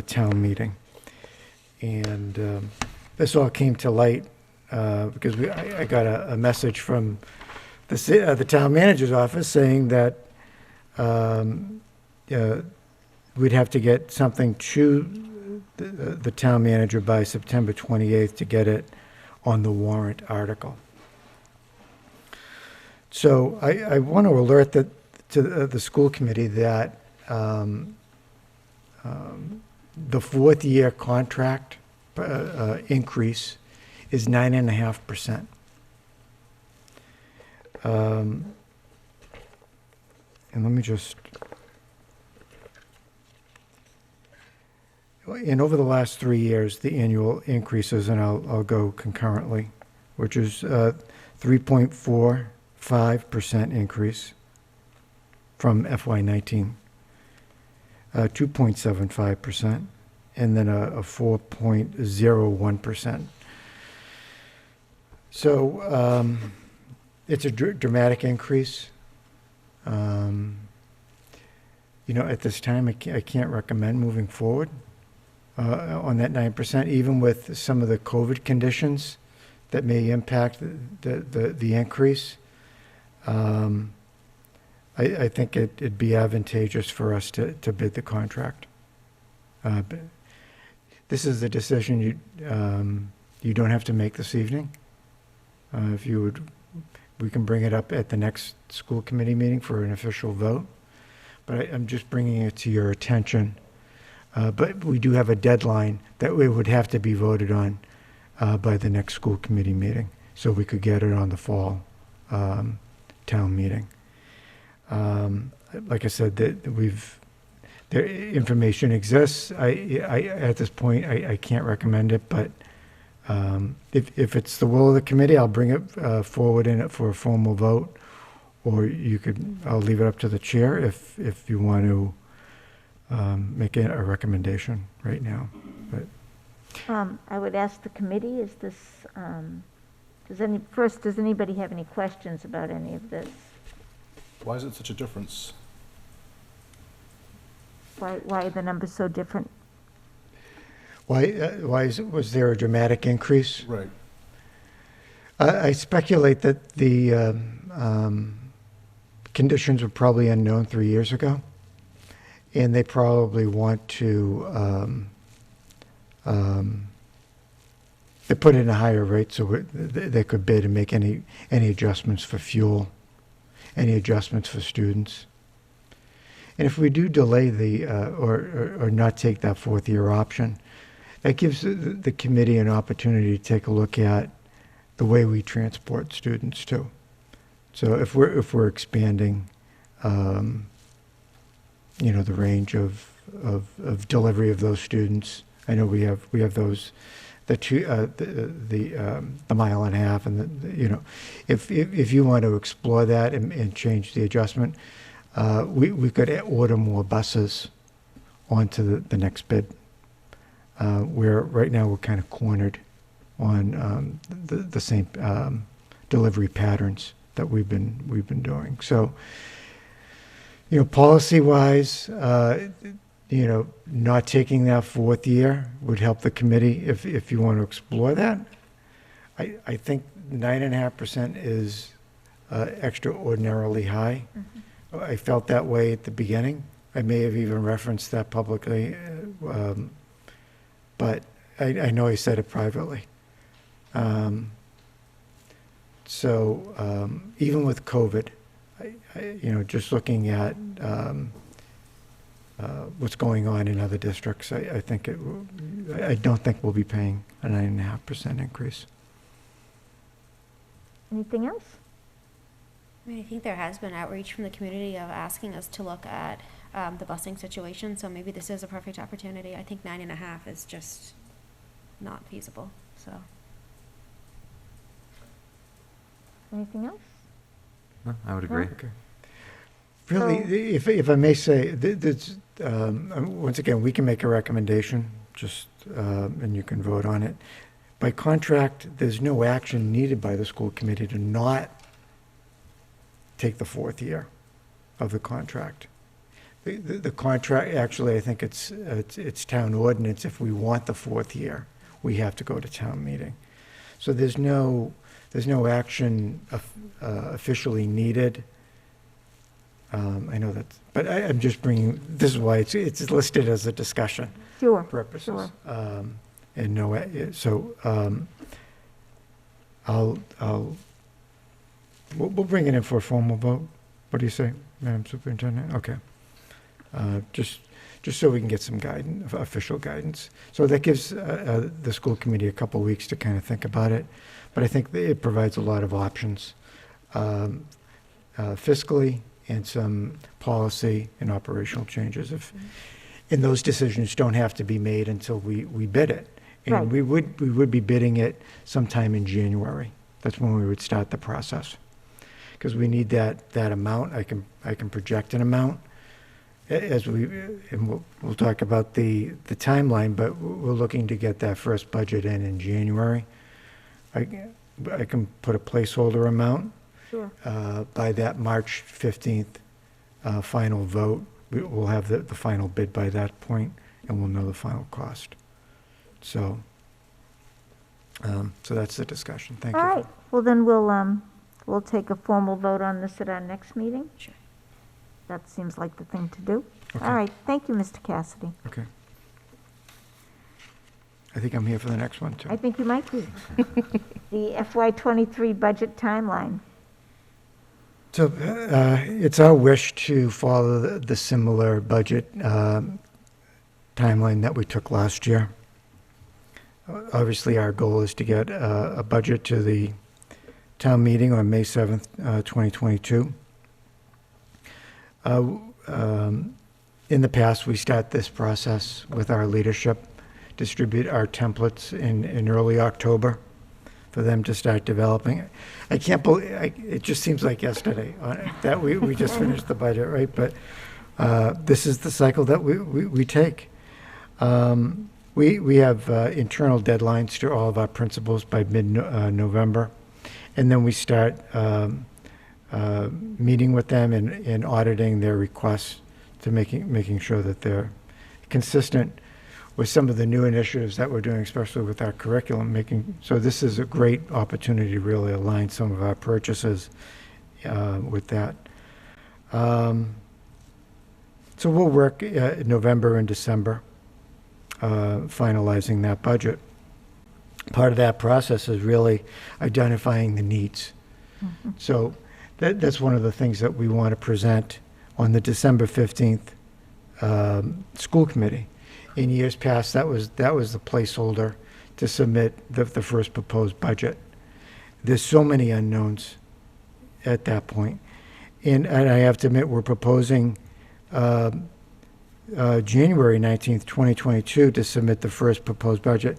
town meeting, and this all came to light because I got a message from the town manager's office saying that we'd have to get something to the town manager by September 28th to get it on the warrant article. So I want to alert to the school committee that the 4th year contract increase is 9.5%. And let me just... And over the last 3 years, the annual increases, and I'll go concurrently, which is 3.45% increase from FY19, 2.75%, and then a 4.01%. So it's a dramatic increase. At this time, I can't recommend moving forward on that 9%, even with some of the COVID conditions that may impact the increase, I think it'd be advantageous for us to bid the contract. But this is a decision you don't have to make this evening. If you would, we can bring it up at the next school committee meeting for an official vote. But I'm just bringing it to your attention. But we do have a deadline that it would have to be voted on by the next school committee meeting, so we could get it on the fall town meeting. Like I said, the information exists. At this point, I can't recommend it, but if it's the will of the committee, I'll bring it forward in it for a formal vote, or I'll leave it up to the chair if you want to make a recommendation right now. But I would ask the committee, is this, does anybody have any questions about any of this? Why is it such a difference? Why are the numbers so different? was there a dramatic increase? Right. I speculate that the conditions were probably unknown 3 years ago, and they probably want to they put in a higher rate so they could bid and make any adjustments for fuel, any adjustments for students. And if we do delay or not take that fourth-year option, that gives the committee an opportunity to take a look at the way we transport students too. So if we're expanding, the range of delivery of those students, I know we have those, the mile and a half, and if you want to explore that and change the adjustment, we could order more buses onto the next bid. Where right now we're kind of cornered on the same delivery patterns that we've been doing. So, policy-wise, not taking that fourth year would help the committee if you want to explore that. I think 9.5% is extraordinarily high. Mm-hmm. I felt that way at the beginning. I may have even referenced that publicly, but I know I said it privately. So even with COVID, just looking at what's going on in other districts, I don't think we'll be paying a 9.5% increase. Anything else? I mean, I think there has been outreach from the community of asking us to look at the busing situation, so maybe this is a perfect opportunity. I think 9.5 is just not feasible, so. Anything else? No, I would agree. Okay. Really, if I may say, once again, we can make a recommendation, just and you can vote on it. By contract, there's no action needed by the school committee to not take the fourth year of the contract. The contract, actually, I think it's town ordinance. If we want the fourth year, we have to go to town meeting. So there's no action officially needed. I know that, but I'm just bringing, this is why it's listed as a discussion Sure. purposes. Sure. And no, so we'll bring it in for a formal vote. What do you say, Madam Superintendent? Okay. Just so we can get some guidance, official guidance. So that gives the school committee a couple weeks to kind of think about it. But I think it provides a lot of options fiscally and some policy and operational changes. And those decisions don't have to be made until we bid it. And Right. we would be bidding it sometime in January. That's when we would start the process. Because we need that amount. I can project an amount. And we'll talk about the timeline, but we're looking to get that first budget in January. I can put a placeholder amount. Sure. By that March 15th final vote, we'll have the final bid by that point, and we'll know the final cost. So So that's the discussion. Thank you. All right, well then we'll take a formal vote on this at our next meeting. Sure. That seems like the thing to do. Okay. All right, thank you, Mr. Cassidy. Okay. I think I'm here for the next one, too. I think you might be. The FY23 budget timeline. So it's our wish to follow the similar budget timeline that we took last year. Obviously, our goal is to get a budget to the town meeting on May 7th, 2022. In the past, we start this process with our leadership, distribute our templates in early October for them to start developing. I can't believe, it just seems like yesterday that we just finished the budget, right? But this is the cycle that we take. We have internal deadlines to all of our principals by mid-November, and then we start meeting with them and auditing their requests to making sure that they're consistent with some of the new initiatives that we're doing, especially with our curriculum. So this is a great opportunity to really align some of our purchases with that. So we'll work in November and December finalizing that budget. Part of that process is really identifying the needs. Mm-hmm. So that's one of the things that we want to present on the December 15th school committee. In years past, that was the placeholder to submit the first proposed budget. There's so many unknowns at that point. And I have to admit, we're proposing January 19th, 2022 to submit the first proposed budget.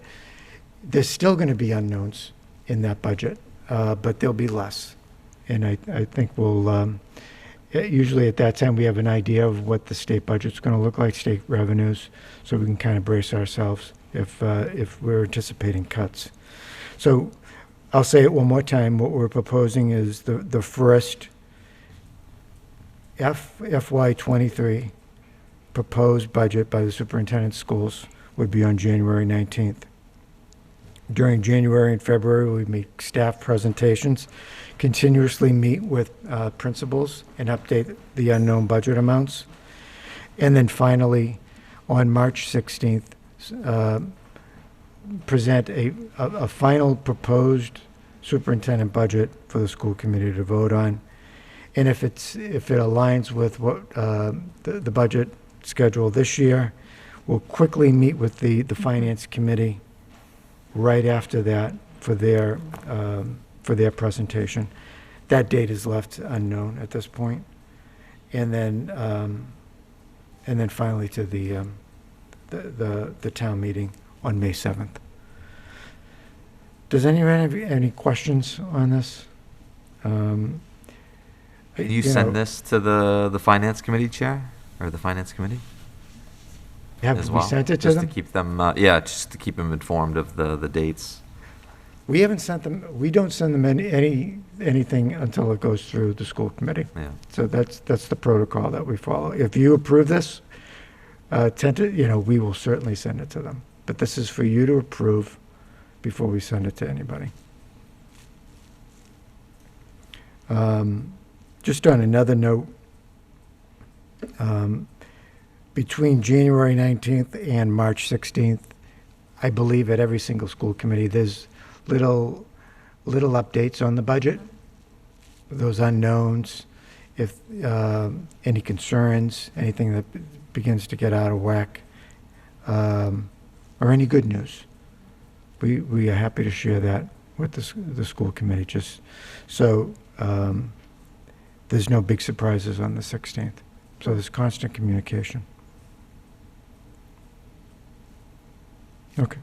There's still going to be unknowns in that budget, but there'll be less. And I think we'll, usually at that time, we have an idea of what the state budget's going to look like, state revenues, so we can kind of brace ourselves if we're anticipating cuts. So I'll say it one more time. What we're proposing is the first FY23 proposed budget by the superintendent of schools would be on January 19th. During January and February, we make staff presentations, continuously meet with principals and update the unknown budget amounts. And then finally, on March 16th, present a final proposed superintendent budget for the school committee to vote on. And if it aligns with what the budget schedule this year, we'll quickly meet with the finance committee right after that for their presentation. That date is left unknown at this point. And then finally to the town meeting on May 7th. Does anyone have any questions on this? Can you know, send this to the finance committee chair or the finance committee Have as we well? sent it to Just them? to keep them, just to keep them informed of the dates. We haven't sent them, we don't send them anything until it goes through the school committee. Yeah. So that's the protocol that we follow. If you approve this, we will certainly send it to them. But this is for you to approve before we send it to anybody. Just on another note, between January 19th and March 16th, I believe at every single school committee, there's little updates on the budget, those unknowns, if any concerns, anything that begins to get out of whack, or any good news. We are happy to share that with the school committee, just so there's no big surprises on the 16th. So there's constant communication. Okay,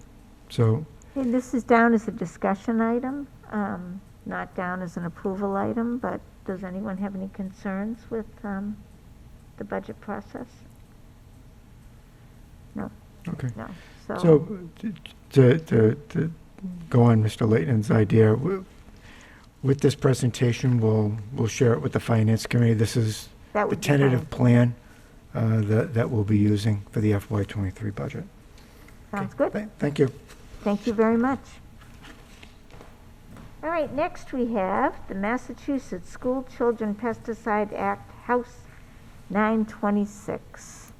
so And this is down as a discussion item, not down as an approval item, but does anyone have any concerns with the budget process? No, okay. no. So to go on Mr. Leighton's idea, with this presentation, we'll share it with the finance committee. This is that the would be tentative fine. plan that we'll be using for the FY23 budget. Sounds good. Thank you. Thank you very much. All right, next we have the Massachusetts School Children Pesticide Act, House 926.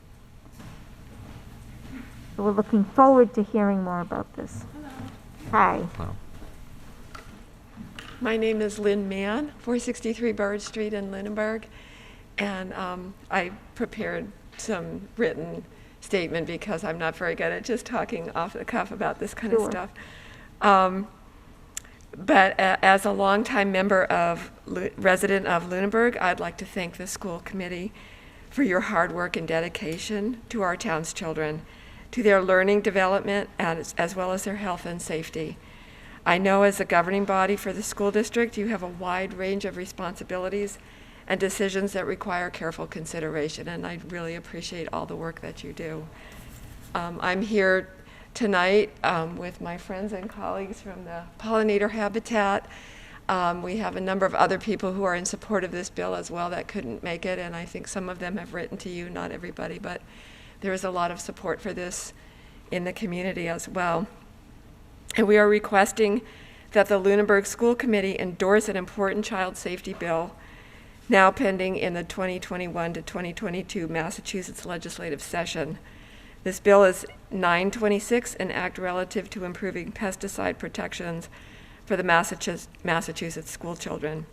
So we're looking forward to hearing more about this. Hi. Well, My name is Lynn Mann, 463 Bird Street in Lunenburg, and I prepared some written statement because I'm not very good at just talking off the cuff about this kind Sure. of stuff. But as a longtime resident of Lunenburg, I'd like to thank the school committee for your hard work and dedication to our town's children, to their learning development, as well as their health and safety. I know as a governing body for the school district, you have a wide range of responsibilities and decisions that require careful consideration, and I really appreciate all the work that you do. I'm here tonight with my friends and colleagues from the Pollinator Habitat. We have a number of other people who are in support of this bill as well that couldn't make it, and I think some of them have written to you, not everybody, but there is a lot of support for this in the community as well. And we are requesting that the Lunenburg School Committee endorse an important child safety bill now pending in the 2021 to 2022 Massachusetts legislative session. This bill is 926, an act relative to improving pesticide protections for the Massachusetts school children.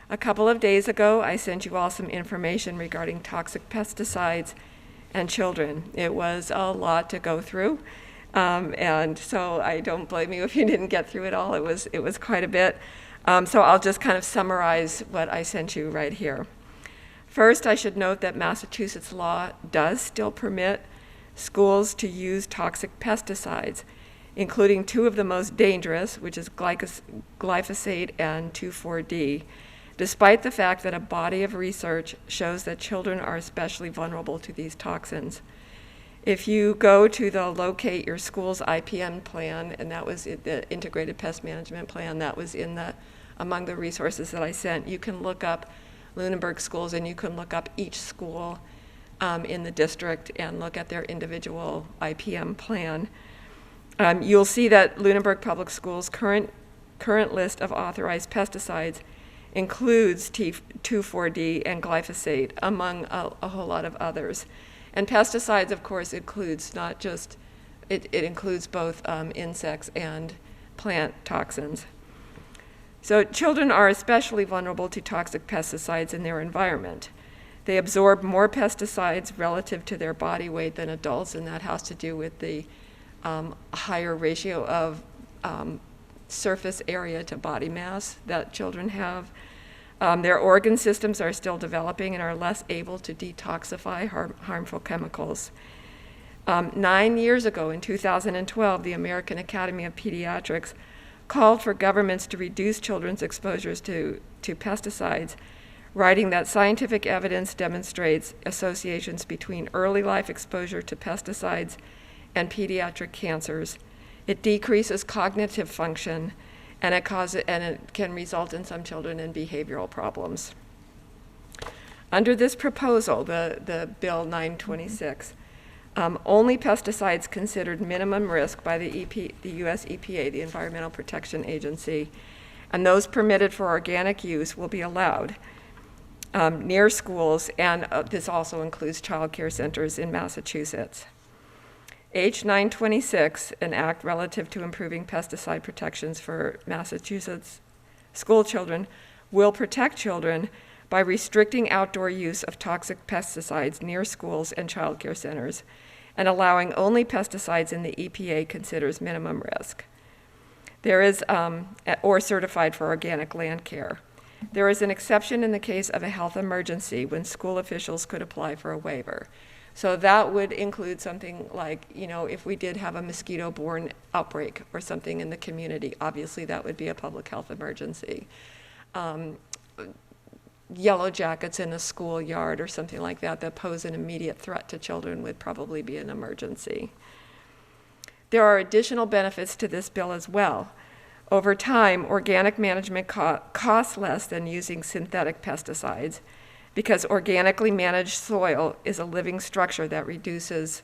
A couple of days ago, I sent you all some information regarding toxic pesticides and children. It was a lot to go through, and so I don't blame you if you didn't get through it all. It was quite a bit. So I'll just kind of summarize what I sent you right here. First, I should note that Massachusetts law does still permit schools to use toxic pesticides, including two of the most dangerous, which is glyphosate and 2,4-D, despite the fact that a body of research shows that children are especially vulnerable to these toxins. If you go to the Locate Your School's IPM plan, and that was the Integrated Pest Management Plan, that was among the resources that I sent, you can look up Lunenburg schools and you can look up each school in the district and look at their individual IPM plan. You'll see that Lunenburg Public Schools' current list of authorized pesticides includes 2,4-D and glyphosate, among a whole lot of others. And pesticides, of course, includes not just, it includes both insects and plant toxins. So children are especially vulnerable to toxic pesticides in their environment. They absorb more pesticides relative to their body weight than adults, and that has to do with the higher ratio of surface area to body mass that children have. Their organ systems are still developing and are less able to detoxify harmful chemicals. 9 years ago, in 2012, the American Academy of Pediatrics called for governments to reduce children's exposures to pesticides, writing that scientific evidence demonstrates associations between early life exposure to pesticides and pediatric cancers. It decreases cognitive function, and it can result in some children in behavioral problems. Under this proposal, the Bill 926, only pesticides considered minimum risk by the U.S. EPA, the Environmental Protection Agency, and those permitted for organic use will be allowed near schools, and this also includes child care centers in Massachusetts. H 926, an act relative to improving pesticide protections for Massachusetts school children, will protect children by restricting outdoor use of toxic pesticides near schools and child care centers, and allowing only pesticides in the EPA considers minimum risk. There is, or certified for organic land care. There is an exception in the case of a health emergency when school officials could apply for a waiver. So that would include something like, if we did have a mosquito-borne outbreak or something in the community, obviously that would be a public health emergency. Yellow jackets in a schoolyard or something like that pose an immediate threat to children would probably be an emergency. There are additional benefits to this bill as well. Over time, organic management costs less than using synthetic pesticides, because organically managed soil is a living structure that reduces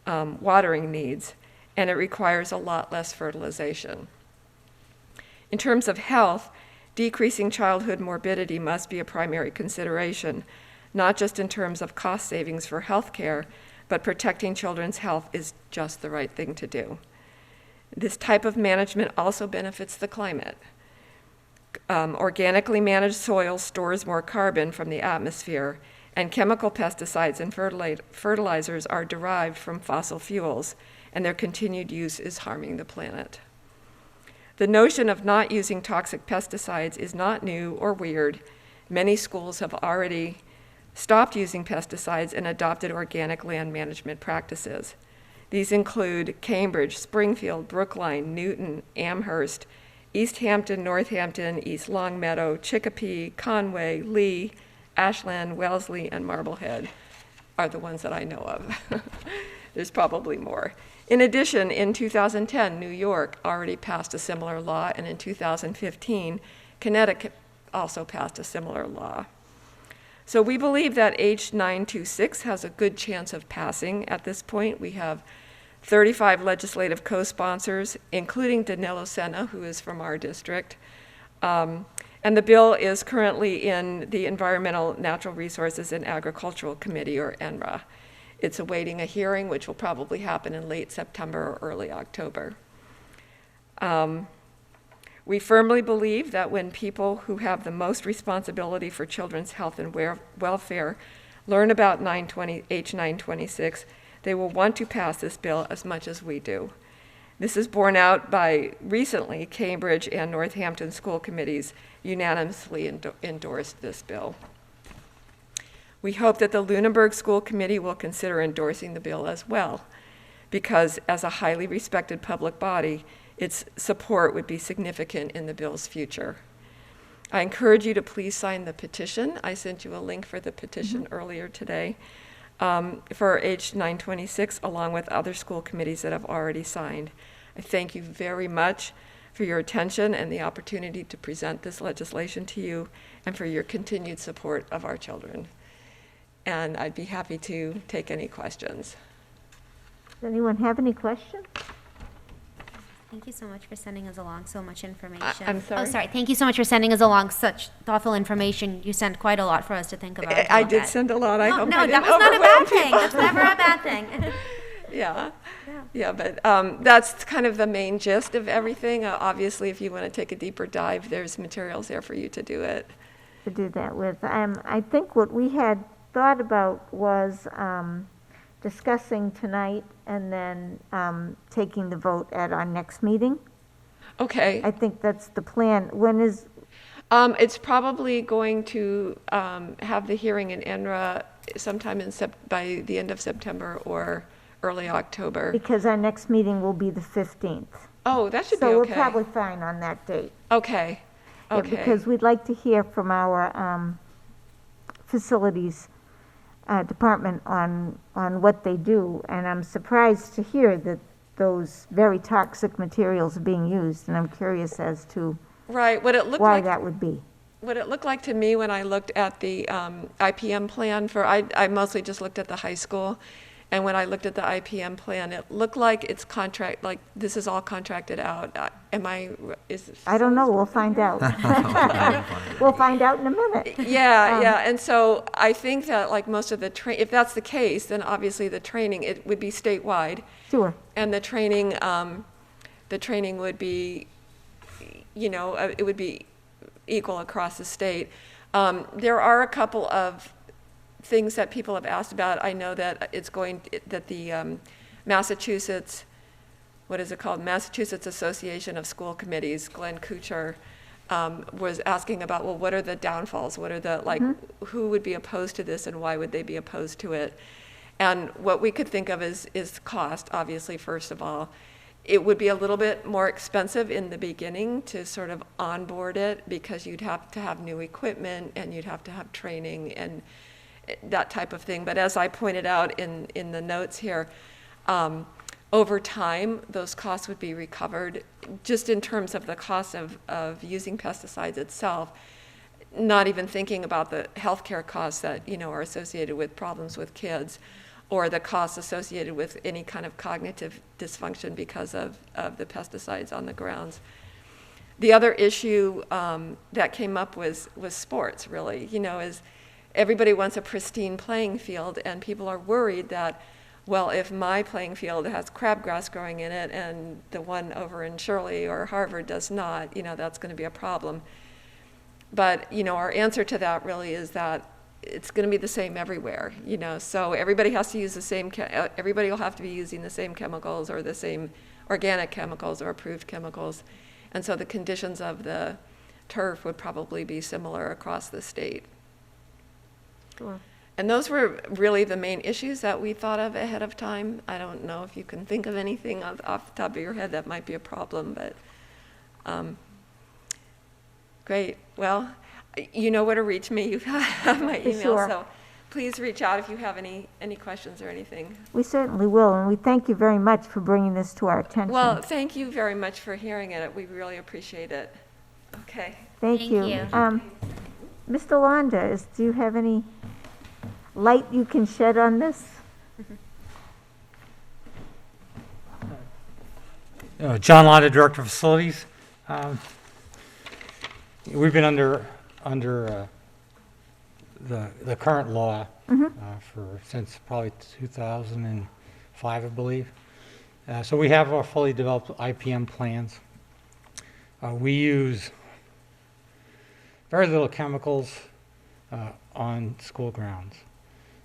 watering needs, and it requires a lot less fertilization. In terms of health, decreasing childhood morbidity must be a primary consideration, not just in terms of cost savings for health care, but protecting children's health is just the right thing to do. This type of management also benefits the climate. Organically managed soil stores more carbon from the atmosphere, and chemical pesticides and fertilizers are derived from fossil fuels, and their continued use is harming the planet. The notion of not using toxic pesticides is not new or weird. Many schools have already stopped using pesticides and adopted organic land management practices. These include Cambridge, Springfield, Brookline, Newton, Amherst, East Hampton, Northampton, East Longmeadow, Chicopee, Conway, Lee, Ashland, Wellesley, and Marblehead are the ones that I know of. There's probably more. In addition, in 2010, New York already passed a similar law, and in 2015, Connecticut also passed a similar law. So we believe that H 926 has a good chance of passing at this point. We have 35 legislative co-sponsors, including Danilo Senna, who is from our district. And the bill is currently in the Environmental, Natural Resources, and Agricultural Committee, or ENRA. It's awaiting a hearing, which will probably happen in late September or early October. We firmly believe that when people who have the most responsibility for children's health and welfare learn about H 926, they will want to pass this bill as much as we do. This is borne out by recently Cambridge and Northampton school committees unanimously endorsed this bill. We hope that the Lunenburg School Committee will consider endorsing the bill as well, because as a highly respected public body, its support would be significant in the bill's future. I encourage you to please sign the petition. I sent you a link for the petition earlier today for H 926, along with other school committees that have already signed. I thank you very much for your attention and the opportunity to present this legislation to you, and for your continued support of our children. And I'd be happy to take any questions. Does anyone have any questions? Thank you so much for sending us along so much information. I'm sorry? Oh, sorry. Thank you so much for sending us along such thoughtful information. You sent quite a lot for us to think about. I did send a lot. I No, hope no, I that didn't was not a bad overwhelm thing. people. That's never a bad thing. Yeah, but that's kind of the main gist of everything. Obviously, if you want to take a deeper dive, there's materials there for you to do it. To do that with. I think what we had thought about was discussing tonight and then taking the vote at our next meeting. Okay. I think that's the plan. When is, It's probably going to have the hearing in ENRA sometime by the end of September or early October. because our next meeting will be the 15th. Oh, that should be So we're okay. probably fine on that date. Okay. Yeah, Okay. because we'd like to hear from our facilities department on what they do. And I'm surprised to hear that those very toxic materials are being used. And I'm curious as to Right. What it looked why like. that would be. What it looked like to me when I looked at the IPM plan I mostly just looked at the high school, and when I looked at the IPM plan, it looked like it's this is all contracted out. I don't know, we'll find out. We'll find out in a minute. Yeah, and so I think that like most of if that's the case, then obviously the training, it would be statewide, Sure. and the training would be, it would be equal across the state. There are a couple of things that people have asked about. I know that the Massachusetts, what is it called? Massachusetts Association of School Committees, Glenn Kuchar, was asking about, well, what are the downfalls? What are the, who would be opposed to this and why would they be opposed to it? And what we could think of is cost, obviously, first of all. It would be a little bit more expensive in the beginning to sort of onboard it, because you'd have to have new equipment and you'd have to have training and that type of thing. But as I pointed out in the notes here, over time, those costs would be recovered just in terms of the cost of using pesticides itself, not even thinking about the healthcare costs that, are associated with problems with kids, or the costs associated with any kind of cognitive dysfunction because of the pesticides on the grounds. The other issue that came up was sports, really, is everybody wants a pristine playing field, and people are worried that, well, if my playing field has crabgrass growing in it and the one over in Shirley or Harvard does not, that's going to be a problem. But, our answer to that really is that it's going to be the same everywhere, so everybody has to use the same, everybody will have to be using the same chemicals or the same organic chemicals or approved chemicals. And so the conditions of the turf would probably be similar across the state. Sure. And those were really the main issues that we thought of ahead of time. I don't know if you can think of anything off the top of your head that might be a problem, but great. Well, you know where to reach me. You have my email, Sure. so please reach out if you have any questions or anything. We certainly will, and we thank you very much for bringing this to our attention. Well, thank you very much for hearing it. We really appreciate it. Okay. Thank Thank you. you. Mr. Londa, do you have any light you can shed on this? John Londa, Director of Facilities. We've been under the current law since probably 2005, I believe. So we have our fully developed IPM plans. We use very little chemicals on school grounds.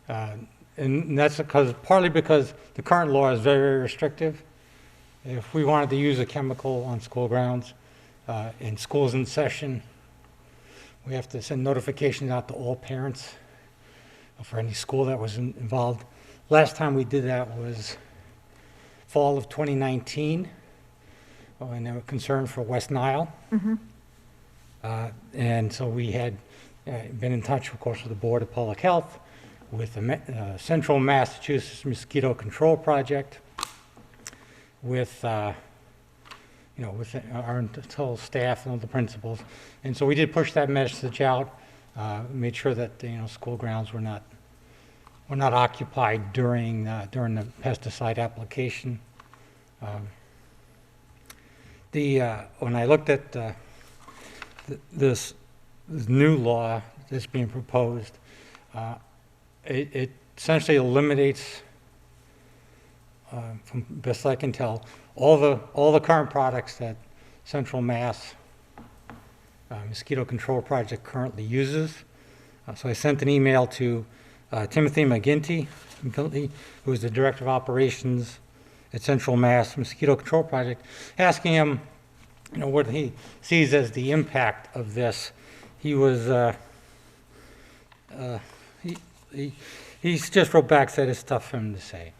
And that's partly because the current law is very, very restrictive. If we wanted to use a chemical on school grounds, in schools in session, we have to send notifications out to all parents for any school that was involved. Last time we did that was fall of 2019, and they were concerned for West Nile. And so we had been in touch, of course, with the Board of Public Health, with the Central Massachusetts Mosquito Control Project, with with our whole staff and all the principals. And so we did push that message out, made sure that, school grounds were not occupied during the pesticide application. When I looked at this new law that's being proposed, it essentially eliminates, from best I can tell, all the current products that Central Mass Mosquito Control Project currently uses. So I sent an email to Timothy McGinty, who is the Director of Operations at Central Mass Mosquito Control Project, asking him, what he sees as the impact of this. He was, he's just wrote back, said it's tough for him to say.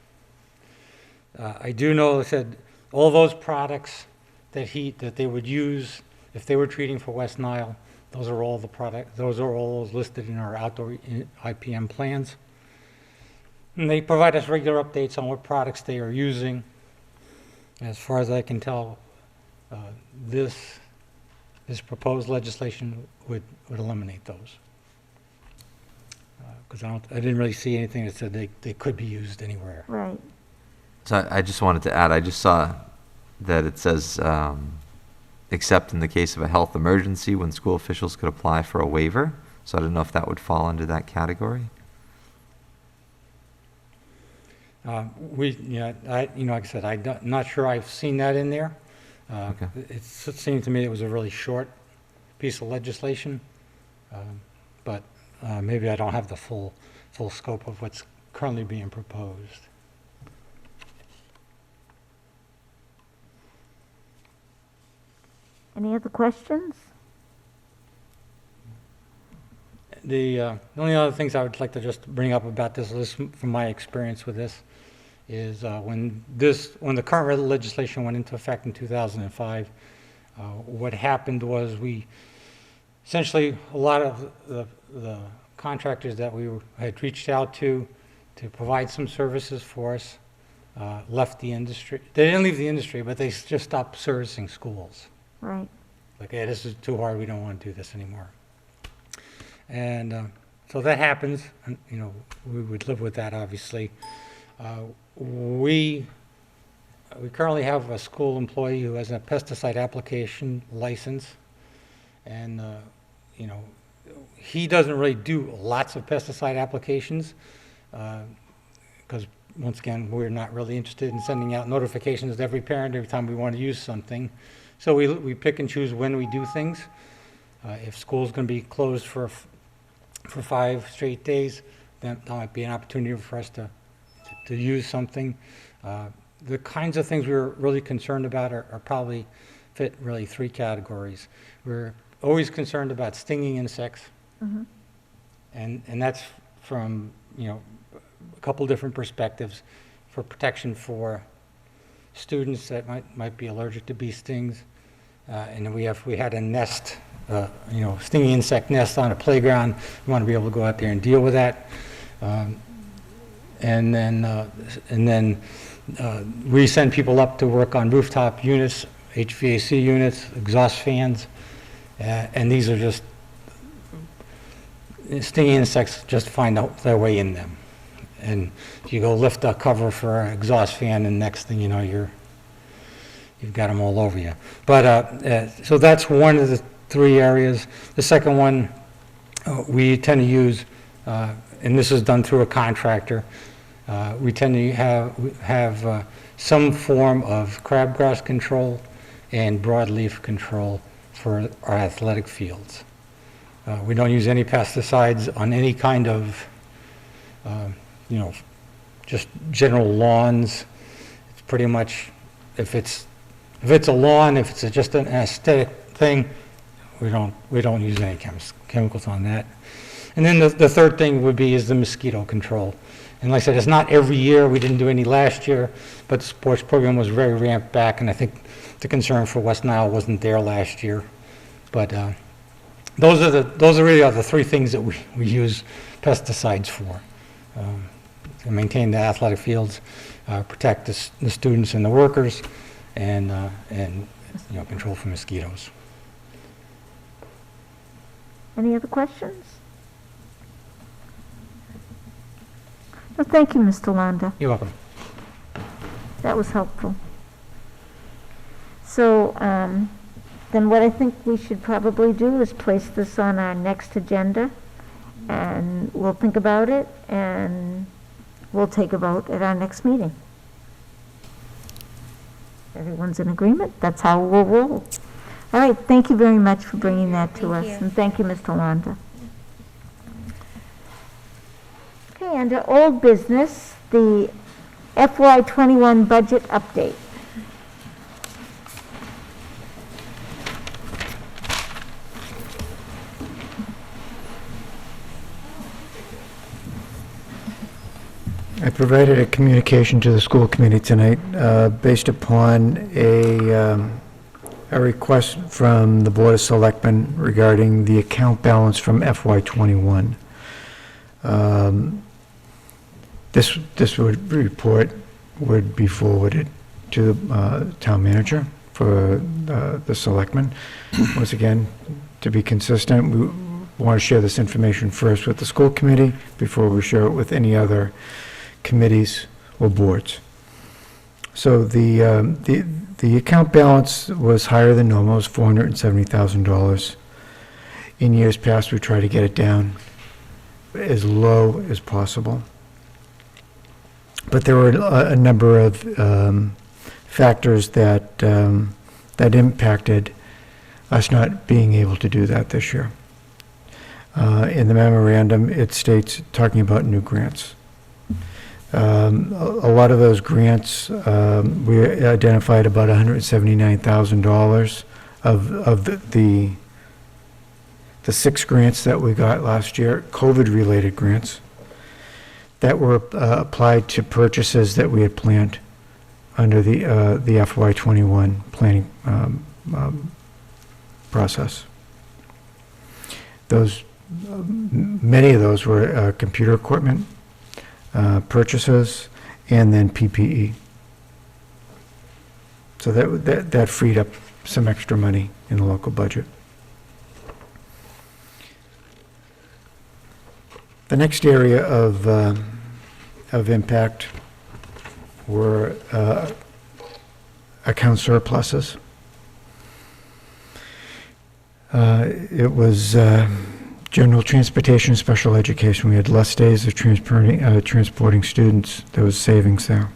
I do know, said, all those products that they would use if they were treating for West Nile, those are all those listed in our outdoor IPM plans. And they provide us regular updates on what products they are using. As far as I can tell, this proposed legislation would eliminate those. Because I didn't really see anything that said they could be used anywhere. Right. So I just wanted to add, I just saw that it says, except in the case of a health emergency when school officials could apply for a waiver. So I don't know if that would fall under that category. Like I said, I'm not sure I've seen that in there. Okay. It seemed to me it was a really short piece of legislation, but maybe I don't have the full scope of what's currently being proposed. Any other questions? The only other things I would like to just bring up about this list from my experience with this is when the current legislation went into effect in 2005, what happened was essentially a lot of the contractors that we had reached out to provide some services for us left the industry. They didn't leave the industry, but they just stopped servicing schools. Right. Like, hey, this is too hard, we don't want to do this anymore. And so that happens, and, we would live with that, obviously. We We currently have a school employee who has a pesticide application license, and, you know, he doesn't really do lots of pesticide applications, because, once again, we're not really interested in sending out notifications to every parent every time we want to use something. So we pick and choose when we do things. If school's going to be closed for 5 straight days, then that might be an opportunity for us to use something. The kinds of things we're really concerned about are probably fit really 3 categories. We're always concerned about stinging insects, and that's from, you know, a couple different perspectives. For protection for students that might be allergic to bee stings, and then we had a nest, you know, stinging insect nest on a playground. We want to be able to go out there and deal with that. And then we send people up to work on rooftop units, HVAC units, exhaust fans, and these are just stinging insects just find out their way in them. And you go lift a cover for an exhaust fan, and next thing you know, you've got them all over you. But so that's one of the 3 areas. The second one we tend to use, and this is done through a contractor. We tend to have some form of crabgrass control and broadleaf control for our athletic fields. We don't use any pesticides on any kind of, you know, just general lawns. It's pretty much, if it's a lawn, if it's just an aesthetic thing, we don't use any chemicals on that. And then the third thing is the mosquito control. And like I said, it's not every year. We didn't do any last year, but the sports program was very ramped back, and I think the concern for West Nile wasn't there last year. But those are really the 3 things that we use pesticides for. To maintain the athletic fields, protect the students and the workers, and you know, control for mosquitoes. Any other questions? Well, thank you, Mr. Londa. You're welcome. That was helpful. So, then what I think we should probably do is place this on our next agenda, and we'll think about it, and we'll take a vote at our next meeting. Everyone's in agreement? That's how we'll roll. All right, thank you very much for bringing that to us, and thank you, Mr. Londa. Okay, under old business, the FY21 budget update. I provided a communication to the school committee tonight based upon a request from the Board of Selectmen regarding the account balance from FY21. This report would be forwarded to the town manager for the selectmen. Once again, to be consistent, we want to share this information first with the school committee before we share it with any other committees or boards. So the account balance was higher than normal. It was $470,000. In years past, we try to get it down as low as possible. But there were a number of factors that impacted us not being able to do that this year. In the memorandum, it states, talking about new grants. A lot of those grants, we identified about $179,000 of the 6 grants that we got last year, COVID-related grants, that were applied to purchases that we had planned under the FY21 planning process. Many of those were computer equipment purchases, and then PPE. So that freed up some extra money in the local budget. The next area of impact were account surpluses. It was general transportation, special education. We had less days of transporting students. There was savings there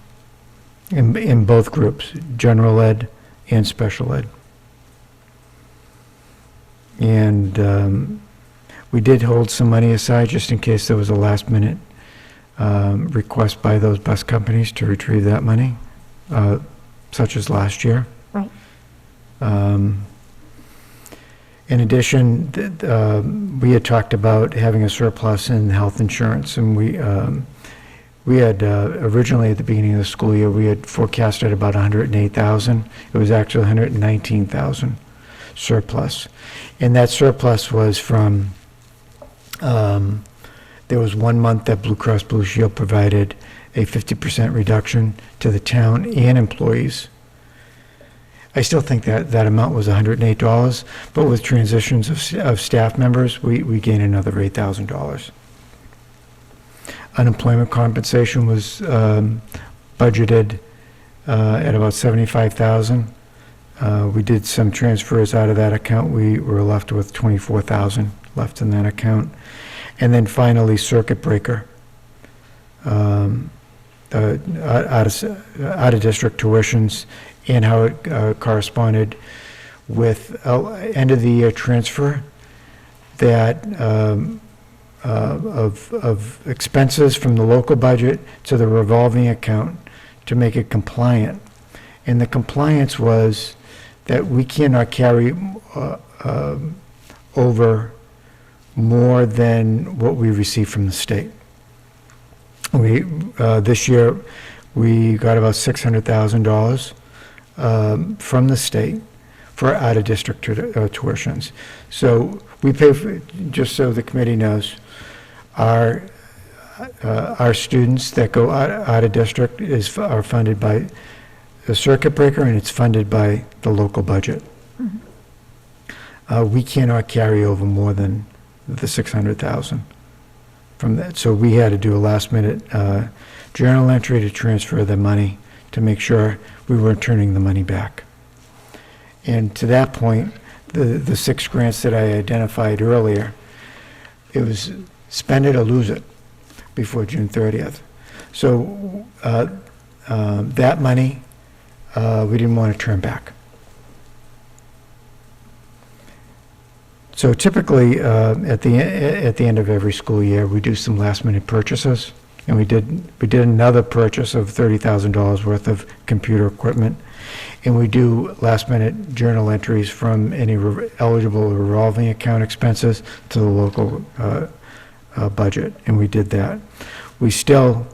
in both groups, general ed and special ed. And we did hold some money aside just in case there was a last-minute request by those bus companies to retrieve that money, such as last year. Right. In addition, we had talked about having a surplus in health insurance, and we had originally at the beginning of the school year, we had forecasted about 108,000. It was actually 119,000 surplus. And that surplus was from, there was 1 month that Blue Cross Blue Shield provided a 50% reduction to the town and employees. I still think that that amount was $108, but with transitions of staff members, we gained another $8,000. Unemployment compensation was budgeted at about $75,000. We did some transfers out of that account. We were left with $24,000 left in that account. And then finally, circuit breaker. Out-of-district tuitions and how it corresponded with end-of-the-year transfer that of expenses from the local budget to the revolving account to make it compliant. And the compliance was that we cannot carry over more than what we receive from the state. This year, we got about $600,000 from the state for out-of-district tuitions. So we pay for, just so the committee knows, our students that go out of district are funded by the circuit breaker, and it's funded by the local budget. We cannot carry over more than the $600,000 from that. So we had to do a last-minute journal entry to transfer the money to make sure we weren't turning the money back. And to that point, the 6 grants that I identified earlier, it was spend it or lose it before June 30th. So that money, we didn't want to turn back. So typically, at the end of every school year, we do some last-minute purchases, and we did another purchase of $30,000 worth of computer equipment, and we do last-minute journal entries from any eligible revolving account expenses to the local budget, and we did that. We still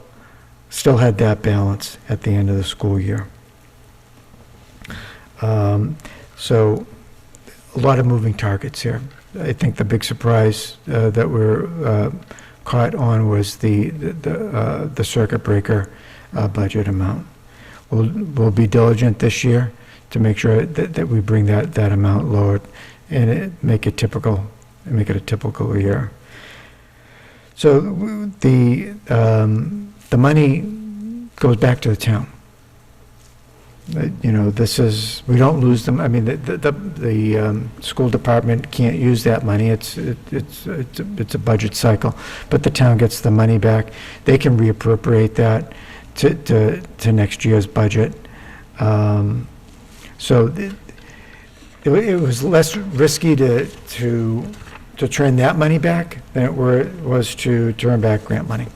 had that balance at the end of the school year. So a lot of moving targets here. I think the big surprise that we're caught on was the circuit breaker budget amount. We'll be diligent this year to make sure that we bring that amount lower and make it a typical year. So the money goes back to the town. You know, we don't lose them. I mean, the school department can't use that money. It's a budget cycle, but the town gets the money back. They can reappropriate that to next year's budget. So it was less risky to turn that money back than it was to turn back grant money.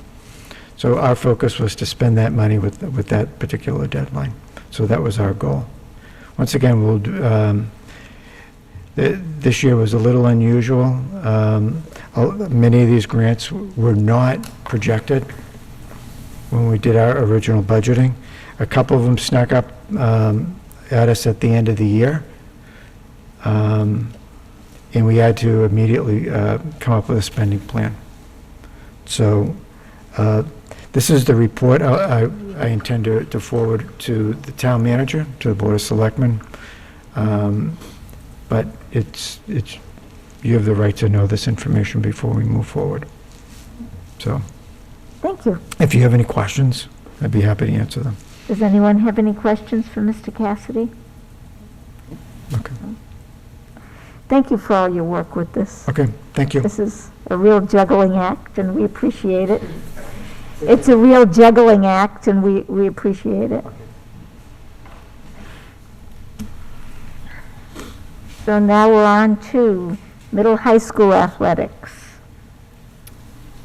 So our focus was to spend that money with that particular deadline. So that was our goal. Once again, we'll do, this year was a little unusual. Many of these grants were not projected when we did our original budgeting. A couple of them snuck up at us at the end of the year. And we had to immediately come up with a spending plan. So this is the report I intend to forward to the town manager, to the Board of Selectmen. But you have the right to know this information before we move forward. So, Thank you. if you have any questions, I'd be happy to answer them. Does anyone have any questions for Mr. Cassidy? Okay. Thank you for all your work with this. Okay, thank you. This is a real juggling act, and we appreciate it. It's a real juggling act, and we appreciate it. So now we're on to middle high school athletics.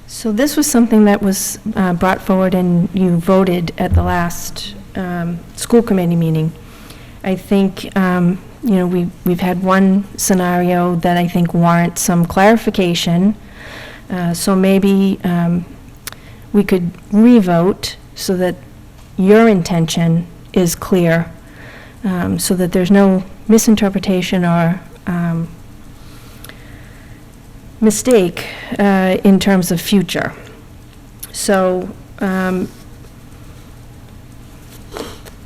So this was something that was brought forward and you voted at the last school committee meeting. I think, we've had one scenario that I think warrants some clarification. So maybe we could re-vote so that your intention is clear, so that there's no misinterpretation or mistake in terms of future. So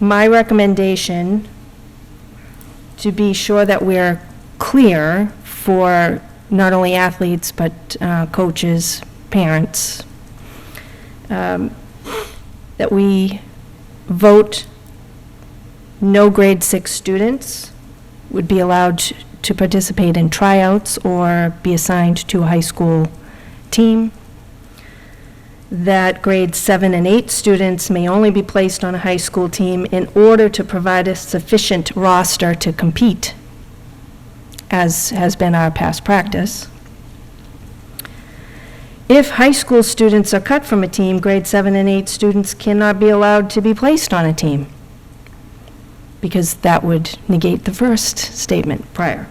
my recommendation, to be sure that we're clear for not only athletes but coaches, parents, that we vote no grade 6 students would be allowed to participate in tryouts or be assigned to a high school team. That grades 7 and 8 students may only be placed on a high school team in order to provide a sufficient roster to compete, as has been our past practice. If high school students are cut from a team, grade 7 and 8 students cannot be allowed to be placed on a team, because that would negate the first statement prior.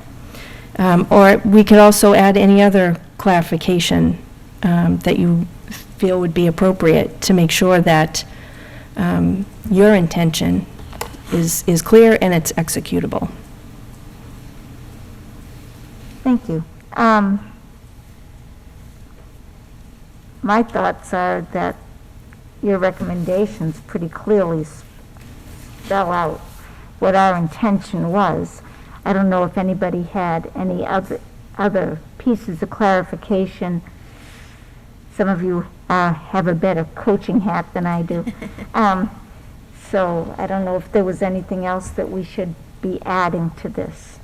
Or we could also add any other clarification that you feel would be appropriate to make sure that your intention is clear and it's executable. Thank you. My thoughts are that your recommendations pretty clearly spell out what our intention was. I don't know if anybody had any other pieces of clarification. Some of you have a better coaching hat than I do. So I don't know if there was anything else that we should be adding to this.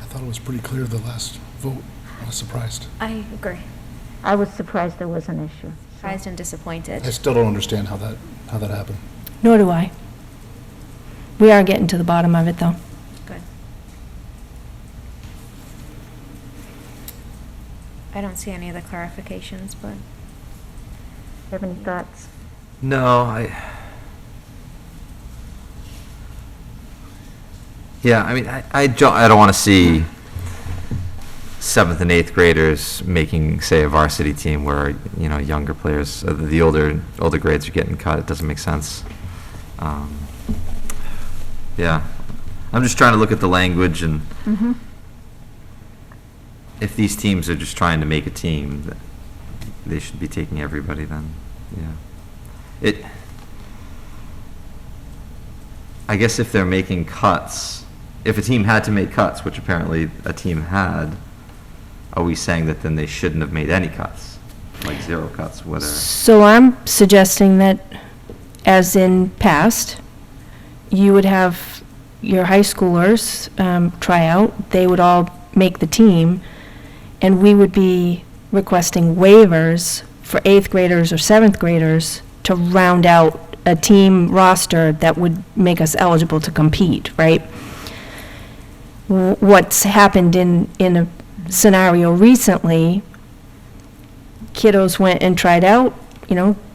I thought it was pretty clear the last vote. I was surprised. I agree. I was surprised there was an issue. Surprised and disappointed. I still don't understand how that happened. Nor do I. We are getting to the bottom of it, though. Good. I don't see any other clarifications, but Have any thoughts? No, yeah, I mean, I don't want to see 7th and 8th graders making, say, a varsity team where, younger players, the older grades are getting cut. It doesn't make sense. Yeah, I'm just trying to look at the language, and if these teams are just trying to make a team, they should be taking everybody then, yeah. I guess if they're making cuts, if a team had to make cuts, which apparently a team had, are we saying that then they shouldn't have made any cuts? Like 0 cuts, whatever? So I'm suggesting that, as in past, you would have your high schoolers try out, they would all make the team, and we would be requesting waivers for 8th graders or 7th graders to round out a team roster that would make us eligible to compete, right? What's happened in a scenario recently, kiddos went and tried out,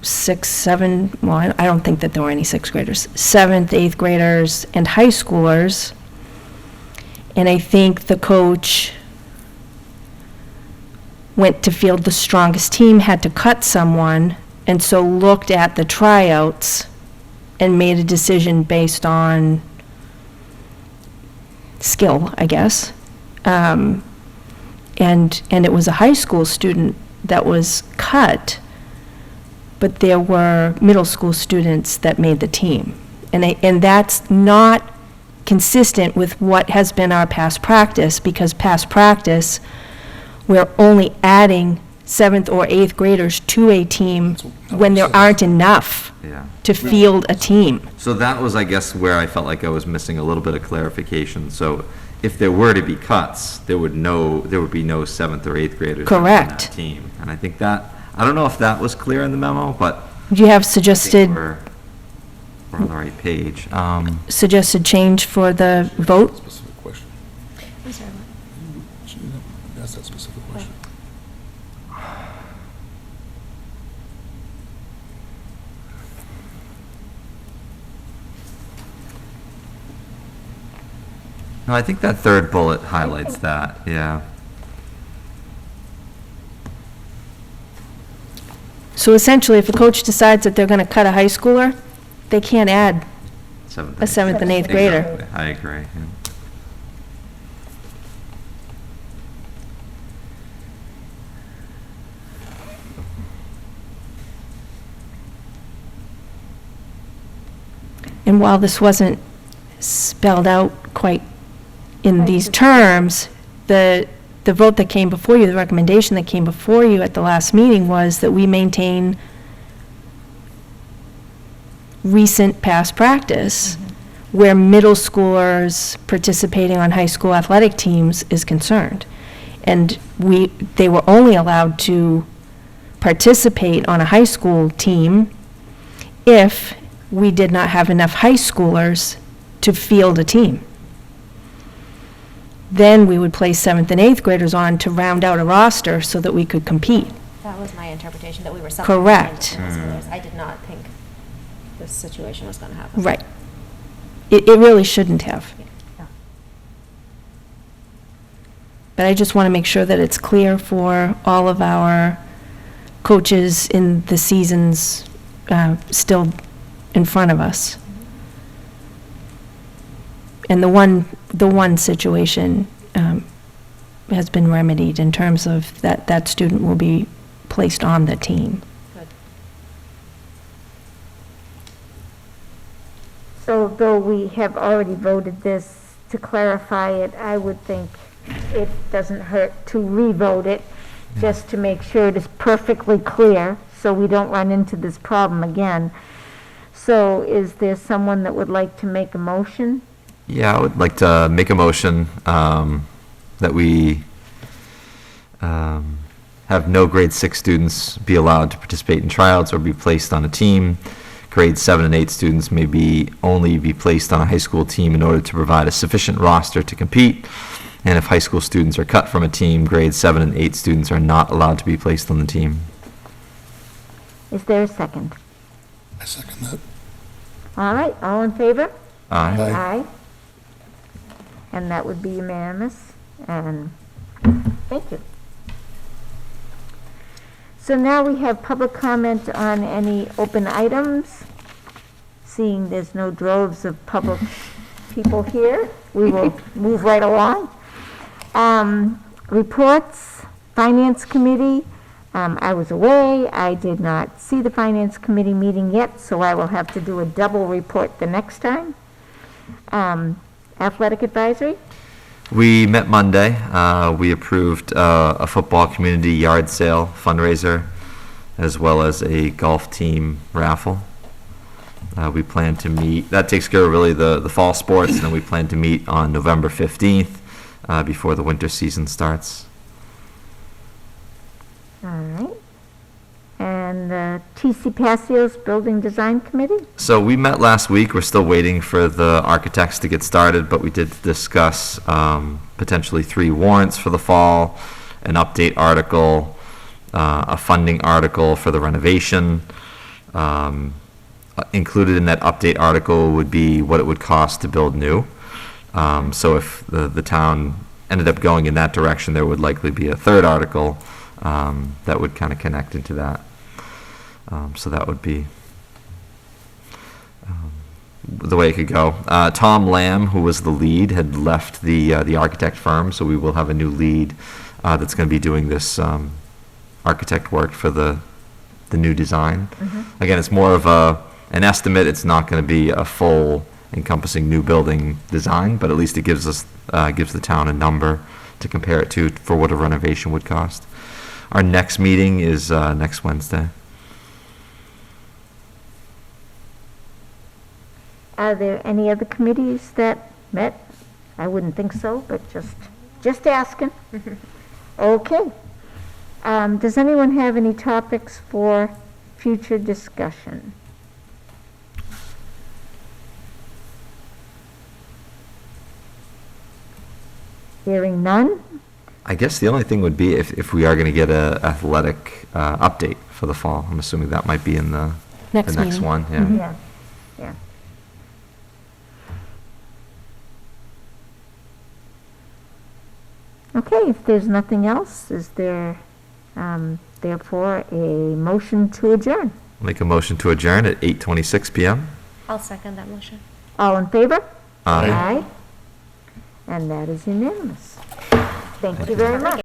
6, 7, well, I don't think that there were any 6th graders, 7th, 8th graders, and high schoolers. And I think the coach went to field the strongest team, had to cut someone, and so looked at the tryouts and made a decision based on skill, I guess. And it was a high school student that was cut, but there were middle school students that made the team. And that's not consistent with what has been our past practice, because past practice, we're only adding seventh or eighth graders to a team when there aren't enough Yeah. to field a team. So that was, I guess, where I felt like I was missing a little bit of clarification. So if there were to be cuts, there would be no seventh or eighth graders on Correct. that team. And I think that, I don't know if that was clear in the memo, but Do you have I think suggested, we're on the right page. suggested change for the vote? Specific question. I'm sorry. Should you ask that specific question? No, I think that third bullet highlights that, yeah. So essentially, if a coach decides that they're going to cut a high schooler, they can't add Seventh a and seventh and eighth grader. Exactly. I agree. Yeah. And while this wasn't spelled out quite in these terms, the vote that came before you, the recommendation that came before you at the last meeting was that we maintain recent past practice where middle schoolers participating on high school athletic teams is concerned. And they were only allowed to participate on a high school team if we did not have enough high schoolers to field a team. Then we would place seventh and eighth graders on to round out a roster so that we could compete. That was my interpretation, that we were Correct. supplementing middle schoolers. I did not think this situation was going to happen. Right. It really shouldn't have. But I just want to make sure that it's clear for all of our coaches in the seasons still in front of us. And the one situation has been remedied in terms of that student will be placed on the team. Good. So though we have already voted this, to clarify it, I would think it doesn't hurt to re-vote it, just to make sure it is perfectly clear, so we don't run into this problem again. So is there someone that would like to make a motion? Yeah, I would like to make a motion that we have no grade 6 students be allowed to participate in tryouts or be placed on a team. Grade 7 and 8 students may only be placed on a high school team in order to provide a sufficient roster to compete. And if high school students are cut from a team, grade 7 and 8 students are not allowed to be placed on the team. Is there a second? I second that. All right, all in favor? Aye. Aye. And that would be unanimous, and thank you. So now we have public comment on any open items. Seeing there's no droves of public people here, we will move right along. Reports, Finance Committee. I was away. I did not see the Finance Committee meeting yet, so I will have to do a double report the next time. Athletic Advisory. We met Monday. We approved a football community yard sale fundraiser, as well as a golf team raffle. We plan to meet, that takes care of really the fall sports, and then we plan to meet on November 15th before the winter season starts. All right. And TC Pasio's Building Design Committee? So we met last week. We're still waiting for the architects to get started, but we did discuss potentially 3 warrants for the fall, an update article, a funding article for the renovation. Included in that update article would be what it would cost to build new. So if the town ended up going in that direction, there would likely be a third article that would kind of connect into that. So that would be the way it could go. Tom Lamb, who was the lead, had left the architect firm, so we will have a new lead that's going to be doing this architect work for the new design. Again, it's more of an estimate. It's not going to be a full encompassing new building design, but at least it gives the town a number to compare it to for what a renovation would cost. our next meeting is next Wednesday. Are there any other committees that met? I wouldn't think so, but just asking. Okay. Does anyone have any topics for future discussion? Hearing none? I guess the only thing would be if we are going to get a athletic update for the fall. I'm assuming that might be in the Next next meeting. one. Yeah. Yeah, yeah. Okay, if there's nothing else, is there therefore a motion to adjourn? Make a motion to adjourn at 8:26 p.m. I'll second that motion. All in favor? Aye. And that is unanimous. Thank you very much.